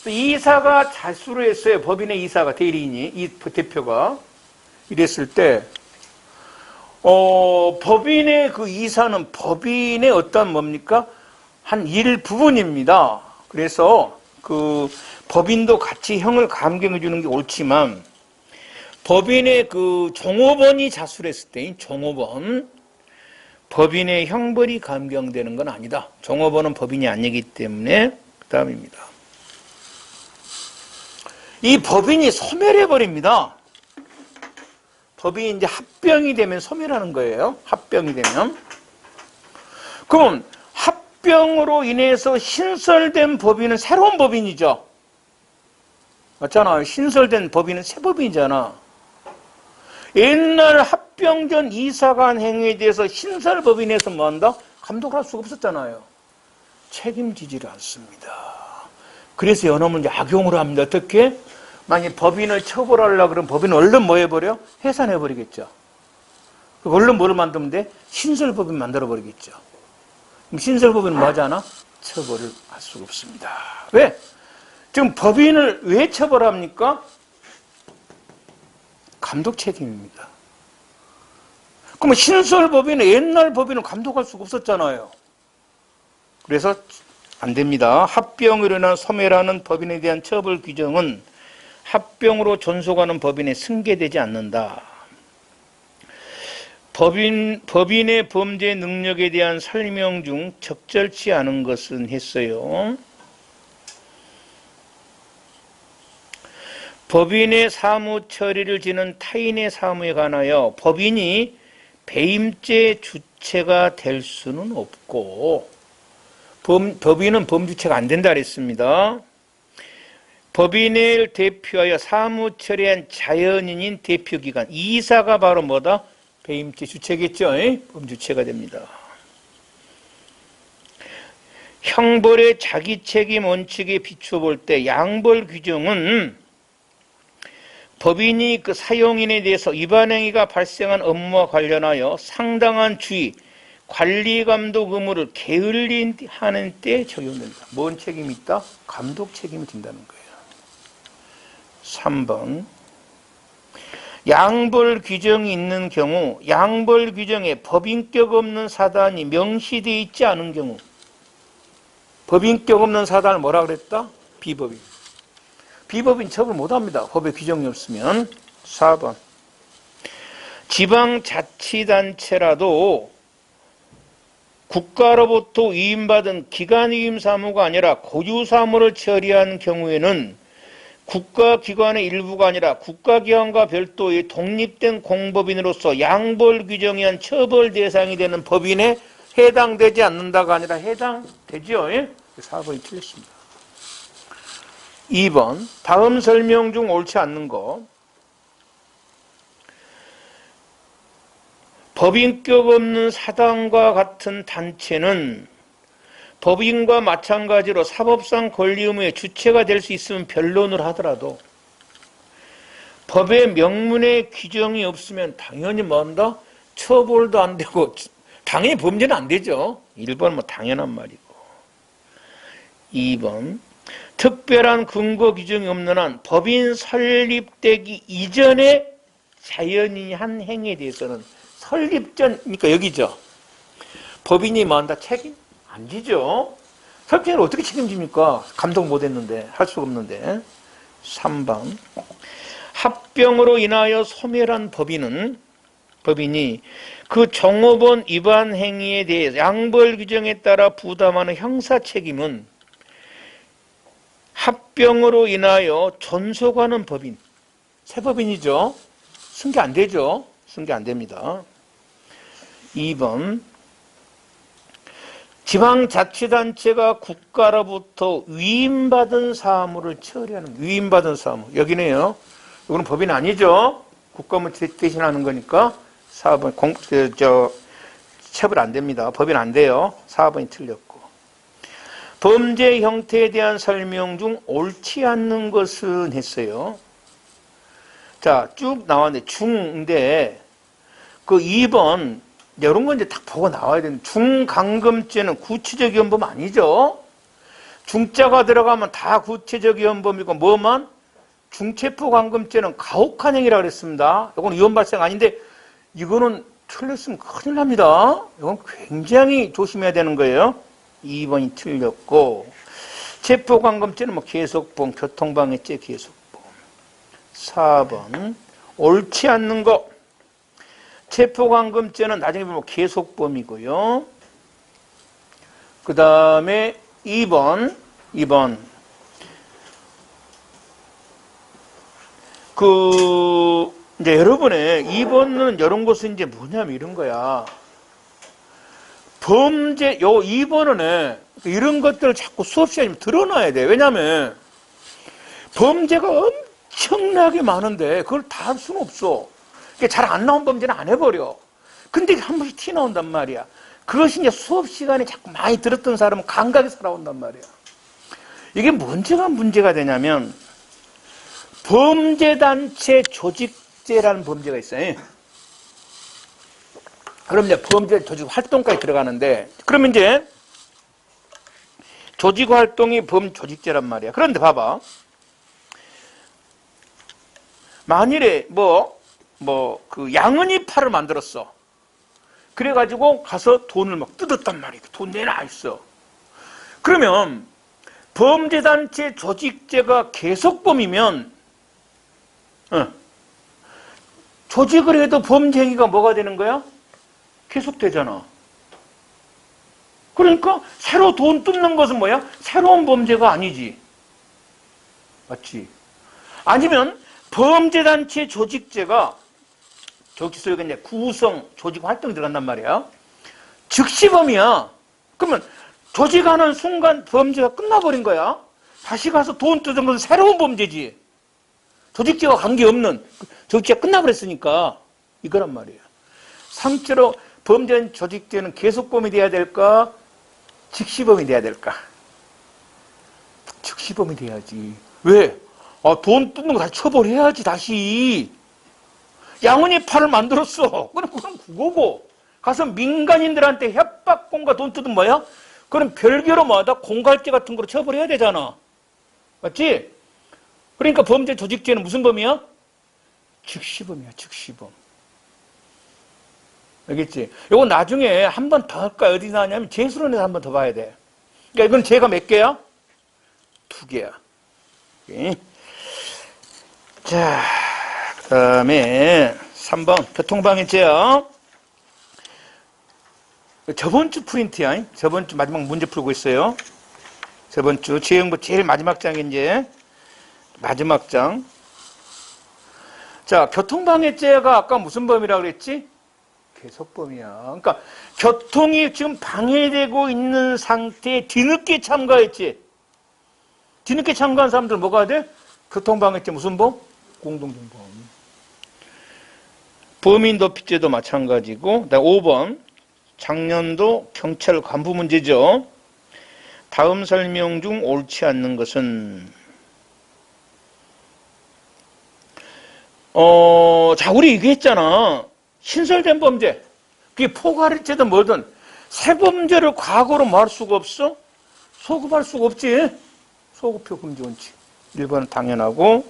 이사가 자수를 했어요. 법인의 이사가, 대리인이, 이 대표가. 이랬을 때, 법인의 그 이사는 법인의 어떤 뭡니까? 한 일부분입니다. 그래서 그 법인도 같이 형을 감경해 주는 게 옳지만, 법인의 그 종업원이 자수를 했을 때, 종업원, 법인의 형벌이 감경되는 건 아니다. 종업원은 법인이 아니기 때문에 그 다음입니다. 이 법인이 소멸해버립니다. 법인이 이제 합병이 되면 소멸하는 거예요. 합병이 되면. 그럼 합병으로 인해서 신설된 법인은 새로운 법인이죠. 맞잖아요. 신설된 법인은 새 법인이잖아. 옛날 합병 전 이사가 한 행위에 대해서 신설법인에서 뭐한다? 감독할 수가 없었잖아요. 책임지지를 않습니다. 그래서 연엄은 이제 악용을 합니다. 어떻게? 만약 법인을 처벌하려고 그러면 법인을 얼른 뭐 해버려? 해산해버리겠죠. 얼른 뭐를 만들면 돼? 신설법인 만들어버리겠죠. 그럼 신설법인은 뭐 하지 않아? 처벌을 할 수가 없습니다. 왜? 지금 법인을 왜 처벌합니까? 감독 책임입니다. 그럼 신설법인은 옛날 법인은 감독할 수가 없었잖아요. 그래서 안 됩니다. 합병으로 인한 소멸하는 법인에 대한 처벌 규정은 합병으로 존속하는 법인에 승계되지 않는다. 법인의 범죄 능력에 대한 설명 중 적절치 않은 것은 했어요. 법인의 사무 처리를 지는 타인의 사무에 관하여 법인이 배임죄 주체가 될 수는 없고, 법인은 범주체가 안 된다 그랬습니다. 법인을 대표하여 사무처리한 자연인인 대표기관 이사가 바로 뭐다? 배임죄 주체겠죠. 범주체가 됩니다. 형벌의 자기책임 원칙에 비춰볼 때 양벌 규정은 법인이 그 사용인에 대해서 위반행위가 발생한 업무와 관련하여 상당한 주의, 관리 감독 의무를 게을리하는 때 적용된다. 뭔 책임이 있다? 감독 책임이 든다는 거예요. 3번. 양벌 규정이 있는 경우 양벌 규정에 법인격 없는 사단이 명시되어 있지 않은 경우 법인격 없는 사단을 뭐라 그랬다? 비법인. 비법인 처벌 못합니다. 법에 규정이 없으면. 4번. 지방자치단체라도 국가로부터 위임받은 기관위임 사무가 아니라 고유사무를 처리한 경우에는 국가기관의 일부가 아니라 국가기관과 별도의 독립된 공법인으로서 양벌 규정에 의한 처벌 대상이 되는 법인에 해당되지 않는다가 아니라 해당되죠. 4번이 틀렸습니다. 2번. 다음 설명 중 옳지 않는 거. 법인격 없는 사단과 같은 단체는 법인과 마찬가지로 사법상 권리 의무의 주체가 될 수 있으면 변론을 하더라도 법의 명문의 규정이 없으면 당연히 뭐한다? 처벌도 안 되고 당연히 범죄는 안 되죠. 1번 뭐 당연한 말이고. 2번. 특별한 근거 규정이 없는 한 법인 설립되기 이전에 자연인이 한 행위에 대해서는 설립 전, 그러니까 여기죠. 법인이 뭐한다? 책임? 안 지죠. 설립전을 어떻게 책임집니까? 감독 못했는데, 할 수가 없는데. 3번. 합병으로 인하여 소멸한 법인이 그 종업원 위반 행위에 대해 양벌 규정에 따라 부담하는 형사 책임은 합병으로 인하여 존속하는 법인, 새 법인이죠. 승계 안 되죠. 승계 안 됩니다. 2번. 지방자치단체가 국가로부터 위임받은 사무를 처리하는, 위임받은 사무. 여기네요. 이거는 법인 아니죠. 국가무 대신하는 거니까 4번 처벌 안 됩니다. 법인 안 돼요. 4번이 틀렸고. 범죄 형태에 대한 설명 중 옳지 않는 것은 했어요. 자, 쭉 나왔는데 중인데 그 2번 이런 건 이제 딱 보고 나와야 되는. 중간금죄는 구체적 위헌범 아니죠. 중자가 들어가면 다 구체적 위헌범이고 뭐만? 중체포감금죄는 가혹한 행위라고 그랬습니다. 이건 위헌 발생 아닌데 이거는 틀렸으면 큰일 납니다. 이건 굉장히 조심해야 되는 거예요. 2번이 틀렸고, 체포감금죄는 뭐 계속범, 교통방해죄 계속범. 4번 옳지 않는 거. 체포감금죄는 나중에 보면 계속범이고요. 그 다음에 2번 이제 여러분의 2번은 이런 것은 이제 뭐냐면 이런 거야. 범죄, 요 2번은 이런 것들을 자꾸 수업 시간에 드러나야 돼. 왜냐면 범죄가 엄청나게 많은데 그걸 다 할 수는 없어. 잘 안 나온 범죄는 안 해버려. 근데 한 번씩 티 나온단 말이야. 그것이 이제 수업 시간에 자꾸 많이 들었던 사람은 감각이 살아온단 말이야. 이게 문제가 되냐면 범죄단체 조직죄라는 범죄가 있어요. 그럼 이제 범죄 조직 활동까지 들어가는데, 그러면 이제 조직 활동이 범조직죄란 말이야. 그런데 봐봐. 만일에 그 양은이 팔을 만들었어. 그래가지고 가서 돈을 막 뜯었단 말이야. 돈 내놔 했어. 그러면 범죄단체 조직죄가 계속범이면 조직을 해도 범죄 행위가 뭐가 되는 거야? 계속되잖아. 그러니까 새로 돈 뜯는 것은 뭐야? 새로운 범죄가 아니지. 맞지? 아니면 범죄단체 조직죄가 조직 속에 이제 구성, 조직 활동이 들어간단 말이야. 즉시범이야. 그러면 조직하는 순간 범죄가 끝나버린 거야. 다시 가서 돈 뜯은 건 새로운 범죄지. 조직죄와 관계없는 조직죄가 끝나버렸으니까 이거란 말이에요. 삼째로 범죄는 조직죄는 계속범이 돼야 될까? 즉시범이 돼야 될까? 즉시범이 돼야지. 왜? 돈 뜯는 거 다시 처벌해야지 다시. 양은이 팔을 만들었어. 그럼 그건 그거고. 가서 민간인들한테 협박범과 돈 뜯은 뭐야? 그럼 별개로 뭐하다? 공갈죄 같은 거로 처벌해야 되잖아. 맞지? 그러니까 범죄 조직죄는 무슨 범이야? 즉시범이야, 즉시범. 알겠지? 이거 나중에 한 번 더 할까? 어디 나냐면 재수론에서 한 번 더 봐야 돼. 그러니까 이건 죄가 몇 개야? 2개야. 오케이. 자, 그 다음에 3번 교통방해죄야. 저번 주 프린트야. 저번 주 마지막 문제 풀고 있어요. 저번 주 죄형부 제일 마지막 장이 이제 마지막 장. 자, 교통방해죄가 아까 무슨 범이라고 그랬지? 계속범이야. 그러니까 교통이 지금 방해되고 있는 상태에 뒤늦게 참가했지. 뒤늦게 참가한 사람들 뭐가 돼? 교통방해죄 무슨 범? 공동정범. 범인도피죄도 마찬가지고. 그다음 5번 작년도 경찰 간부 문제죠. 다음 설명 중 옳지 않는 것은 자, 우리 얘기했잖아. 신설된 범죄. 그게 포괄죄든 뭐든 새 범죄를 과거로 말할 수가 없어? 소급할 수가 없지. 소급표 금지 원칙. 1번은 당연하고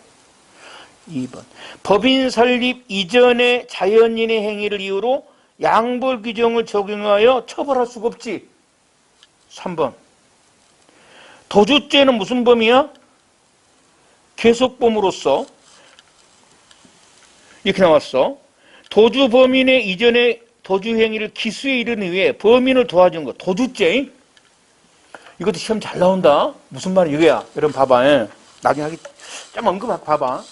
2번. 법인 설립 이전의 자연인의 행위를 이유로 양벌 규정을 적용하여 처벌할 수가 없지. 3번. 도주죄는 무슨 범이야? 계속범으로서 이렇게 나왔어. 도주 범인의 이전의 도주 행위를 기수에 이르는 위해 범인을 도와준 거. 도주죄. 이것도 시험 잘 나온다. 무슨 말이 이거야? 여러분 봐봐. 나중에 하기 좀 언급하고 봐봐.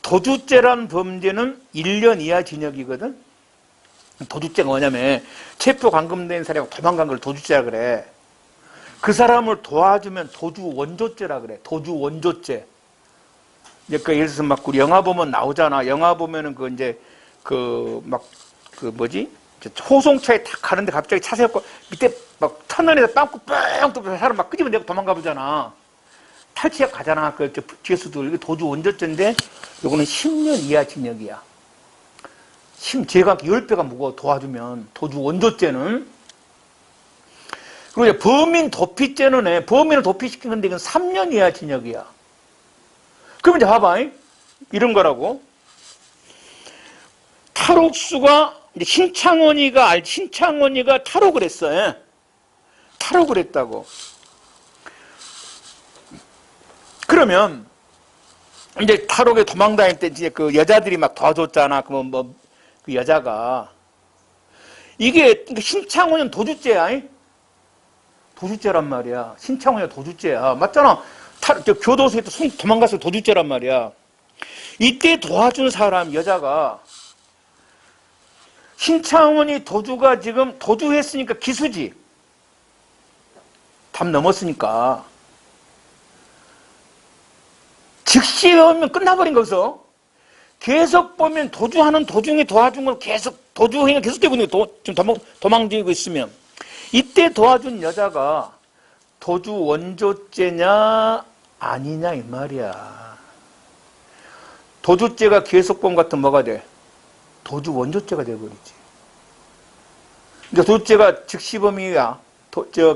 도주죄란 범죄는 1년 이하 징역이거든. 도주죄가 뭐냐면 체포 감금된 사람이 도망간 걸 도주죄라 그래. 그 사람을 도와주면 도주 원조죄라 그래. 도주 원조죄. 그러니까 예를 들어서 막 우리 영화 보면 나오잖아. 영화 보면은 그 이제 호송차에 탁 가는데 갑자기 차 세웠고 밑에 막 터널에서 빵꾸 뻥 뚫고 사람 막 끄집어내고 도망가 보잖아. 탈취해 가잖아. 그 뒤에서도 이게 도주 원조죄인데 요거는 10년 이하 징역이야. 죄가 10배가 무거워 도와주면 도주 원조죄는. 그리고 이제 범인 도피죄는 범인을 도피시킨 건데 이건 3년 이하 징역이야. 그럼 이제 봐봐. 이런 거라고. 탈옥수가 이제 신창원이가 탈옥을 했어. 탈옥을 했다고. 그러면 이제 탈옥에 도망다닐 때 이제 그 여자들이 막 도와줬잖아. 그러면 그 여자가 이게 신창원은 도주죄야. 도주죄란 말이야. 신창원이 도주죄야. 맞잖아. 교도소에 도망가서 도주죄란 말이야. 이때 도와준 사람 여자가 신창원이 도주가 지금 도주했으니까 기수지. 담 넘었으니까. 즉시 오면 끝나버린 거기서. 계속 보면 도주하는 도중에 도와준 건 계속 도주 행위가 계속되고 있는 거야. 지금 도망지고 있으면. 이때 도와준 여자가 도주 원조죄냐 아니냐 이 말이야. 도주죄가 계속범 같은 뭐가 돼? 도주 원조죄가 돼버리지. 그러니까 도주죄가 즉시범이야.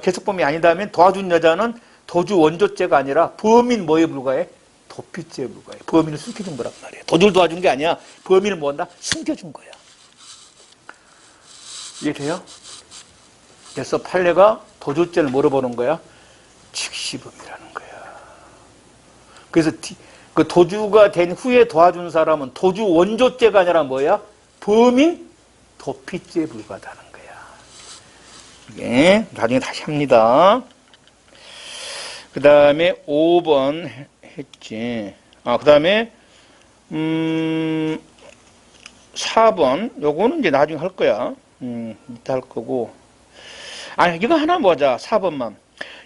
계속범이 아니다면 도와준 여자는 도주 원조죄가 아니라 범인 뭐에 불과해? 도피죄에 불과해. 범인을 숨겨준 거란 말이야. 도주를 도와준 게 아니야. 범인을 뭐 한다? 숨겨준 거야. 이해돼요? 그래서 판례가 도주죄를 뭐로 보는 거야? 즉시범이라는 거야. 그래서 그 도주가 된 후에 도와준 사람은 도주 원조죄가 아니라 뭐야? 범인 도피죄에 불과하다는 거야. 이게 나중에 다시 합니다. 그 다음에 5번 했지. 그 다음에 4번 요거는 이제 나중에 할 거야. 이따 할 거고. 이거 하나 보자. 4번만.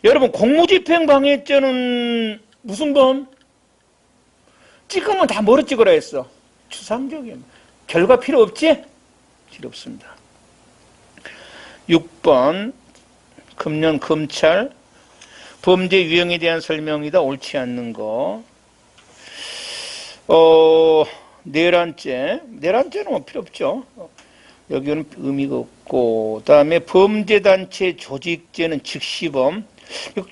여러분, 공무집행 방해죄는 무슨 범? 찍으면 다 뭐로 찍으라 했어? 추상적인. 결과 필요 없지? 필요 없습니다. 6번 금년 검찰 범죄 유형에 대한 설명이다. 옳지 않는 거. 내란죄는 뭐 필요 없죠. 여기는 의미가 없고. 그다음에 범죄단체 조직죄는 즉시범. 이거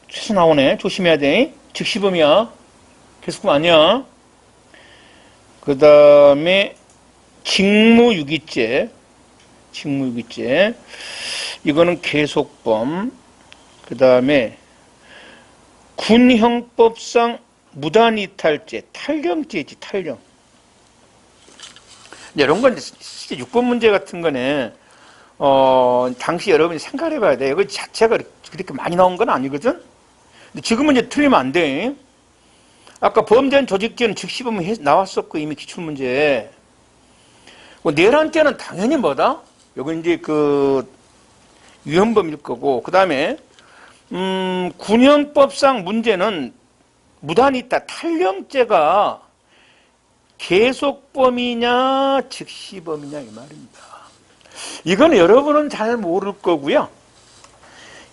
최소 나오네. 조심해야 돼. 즉시범이야. 계속범 아니야. 그다음에 직무유기죄. 이거는 계속범. 그다음에 군형법상 무단이탈죄, 탈령죄지, 탈령. 이런 건 진짜 6번 문제 같은 거는, 당시 여러분이 생각해 봐야 돼. 이거 자체가 그렇게 많이 나온 건 아니거든? 근데 지금은 이제 틀리면 안 돼. 아까 범죄한 조직죄는 즉시범이 나왔었고, 이미 기출문제. 내란죄는 당연히 뭐다? 여기 이제 위헌범일 거고, 그 다음에, 군형법상 문제는 무단이탈, 탈령죄가 계속범이냐 즉시범이냐 이 말입니다. 이건 여러분은 잘 모를 거고요.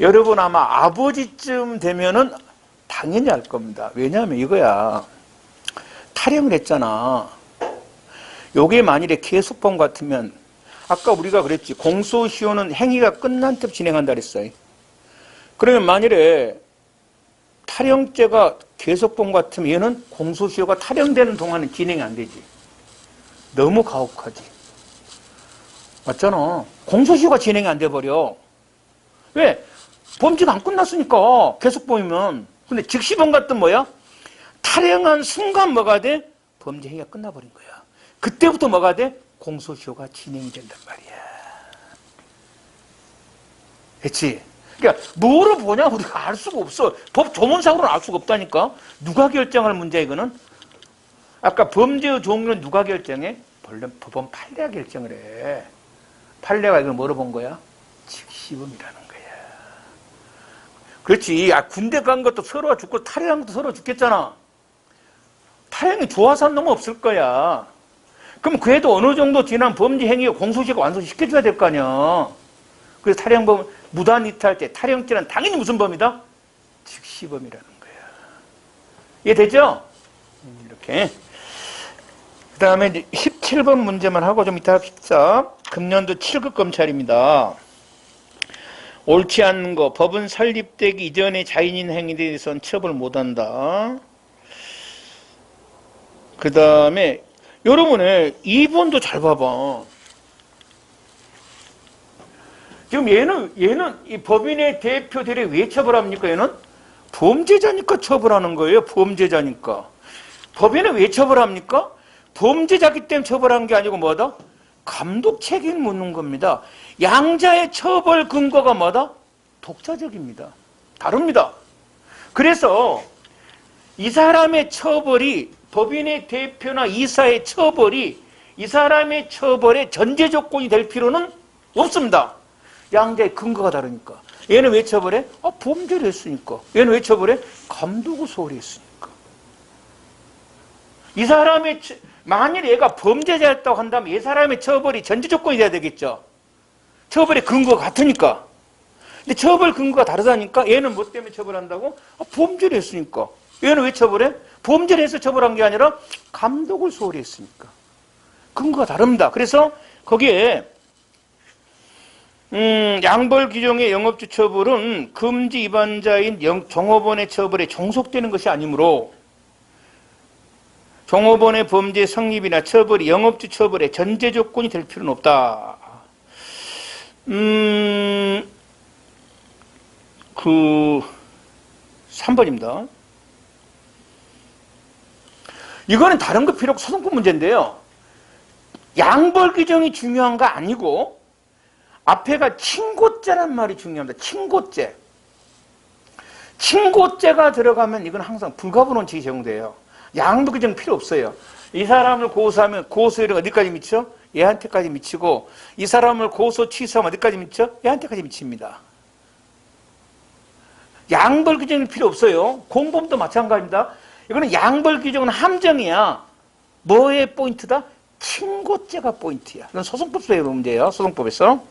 여러분 아마 아버지쯤 되면은 당연히 알 겁니다. 왜냐하면 이거야. 탈령을 했잖아. 요게 만일에 계속범 같으면 아까 우리가 그랬지. 공소시효는 행위가 끝난 때 진행한다 그랬어요. 그러면 만일에 탈령죄가 계속범 같으면 얘는 공소시효가 탈령되는 동안은 진행이 안 되지. 너무 가혹하지. 맞잖아. 공소시효가 진행이 안 돼버려. 왜? 범죄가 안 끝났으니까 계속범이면. 근데 즉시범 같은 뭐야? 탈령한 순간 뭐가 돼? 범죄 행위가 끝나버린 거야. 그때부터 뭐가 돼? 공소시효가 진행이 된단 말이야. 그렇지? 그러니까 뭐로 보냐 우리가 알 수가 없어. 법 조문상으로는 알 수가 없다니까. 누가 결정할 문제야 이거는? 아까 범죄의 종류는 누가 결정해? 본래 법원 판례가 결정을 해. 판례가 이걸 뭐로 본 거야? 즉시범이라는 거야. 그렇지. 군대 간 것도 서로 죽고 탈영한 것도 서로 죽겠잖아. 탈영이 좋아서 한 놈은 없을 거야. 그럼 그래도 어느 정도 지난 범죄 행위가 공소시효가 완성시켜줘야 될 거 아니야. 그래서 탈영범, 무단이탈죄, 탈영죄는 당연히 무슨 범이다? 즉시범이라는 거야. 이해되죠? 이렇게. 그 다음에 17번 문제만 하고 좀 이따 합시다. 금년도 7급 검찰입니다. 옳지 않는 거. 법은 설립되기 이전의 자인인 행위에 대해서는 처벌 못한다. 그 다음에 여러분의 2번도 잘 봐봐. 지금 얘는 이 법인의 대표들이 왜 처벌합니까? 얘는 범죄자니까 처벌하는 거예요. 범죄자니까. 법인은 왜 처벌합니까? 범죄자기 때문에 처벌한 게 아니고 뭐다? 감독 책임 묻는 겁니다. 양자의 처벌 근거가 뭐다? 독자적입니다. 다릅니다. 그래서 이 사람의 처벌이 법인의 대표나 이사의 처벌이 이 사람의 처벌의 전제 조건이 될 필요는 없습니다. 양자의 근거가 다르니까. 얘는 왜 처벌해? 범죄를 했으니까. 얘는 왜 처벌해? 감독을 소홀히 했으니까. 이 사람의 만일 얘가 범죄자였다고 한다면 이 사람의 처벌이 전제 조건이 돼야 되겠죠. 처벌의 근거가 같으니까. 근데 처벌 근거가 다르다니까 얘는 뭐 때문에 처벌한다고? 범죄를 했으니까. 얘는 왜 처벌해? 범죄를 해서 처벌한 게 아니라 감독을 소홀히 했으니까. 근거가 다릅니다. 그래서 거기에 양벌 규정의 영업주 처벌은 금지 위반자인 종업원의 처벌에 종속되는 것이 아니므로 종업원의 범죄 성립이나 처벌이 영업주 처벌의 전제 조건이 될 필요는 없다. 3번입니다. 이거는 다른 거 필요 없고 소송법 문제인데요. 양벌 규정이 중요한 거 아니고 앞에가 친고죄란 말이 중요합니다. 친고죄. 친고죄가 들어가면 이건 항상 불가분원칙이 적용돼요. 양벌 규정 필요 없어요. 이 사람을 고소하면 고소율이 어디까지 미쳐? 얘한테까지 미치고 이 사람을 고소 취소하면 어디까지 미쳐? 얘한테까지 미칩니다. 양벌 규정이 필요 없어요. 공범도 마찬가지입니다. 이거는 양벌 규정은 함정이야. 뭐의 포인트다? 친고죄가 포인트야. 이건 소송법에서의 문제예요. 소송법에서.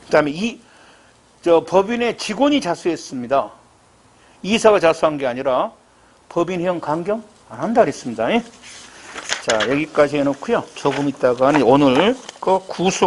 그 다음에 법인의 직원이 자수했습니다. 이사가 자수한 게 아니라 법인형 강경 안 한다 그랬습니다. 자, 여기까지 해놓고요. 조금 있다가는 오늘 그 구속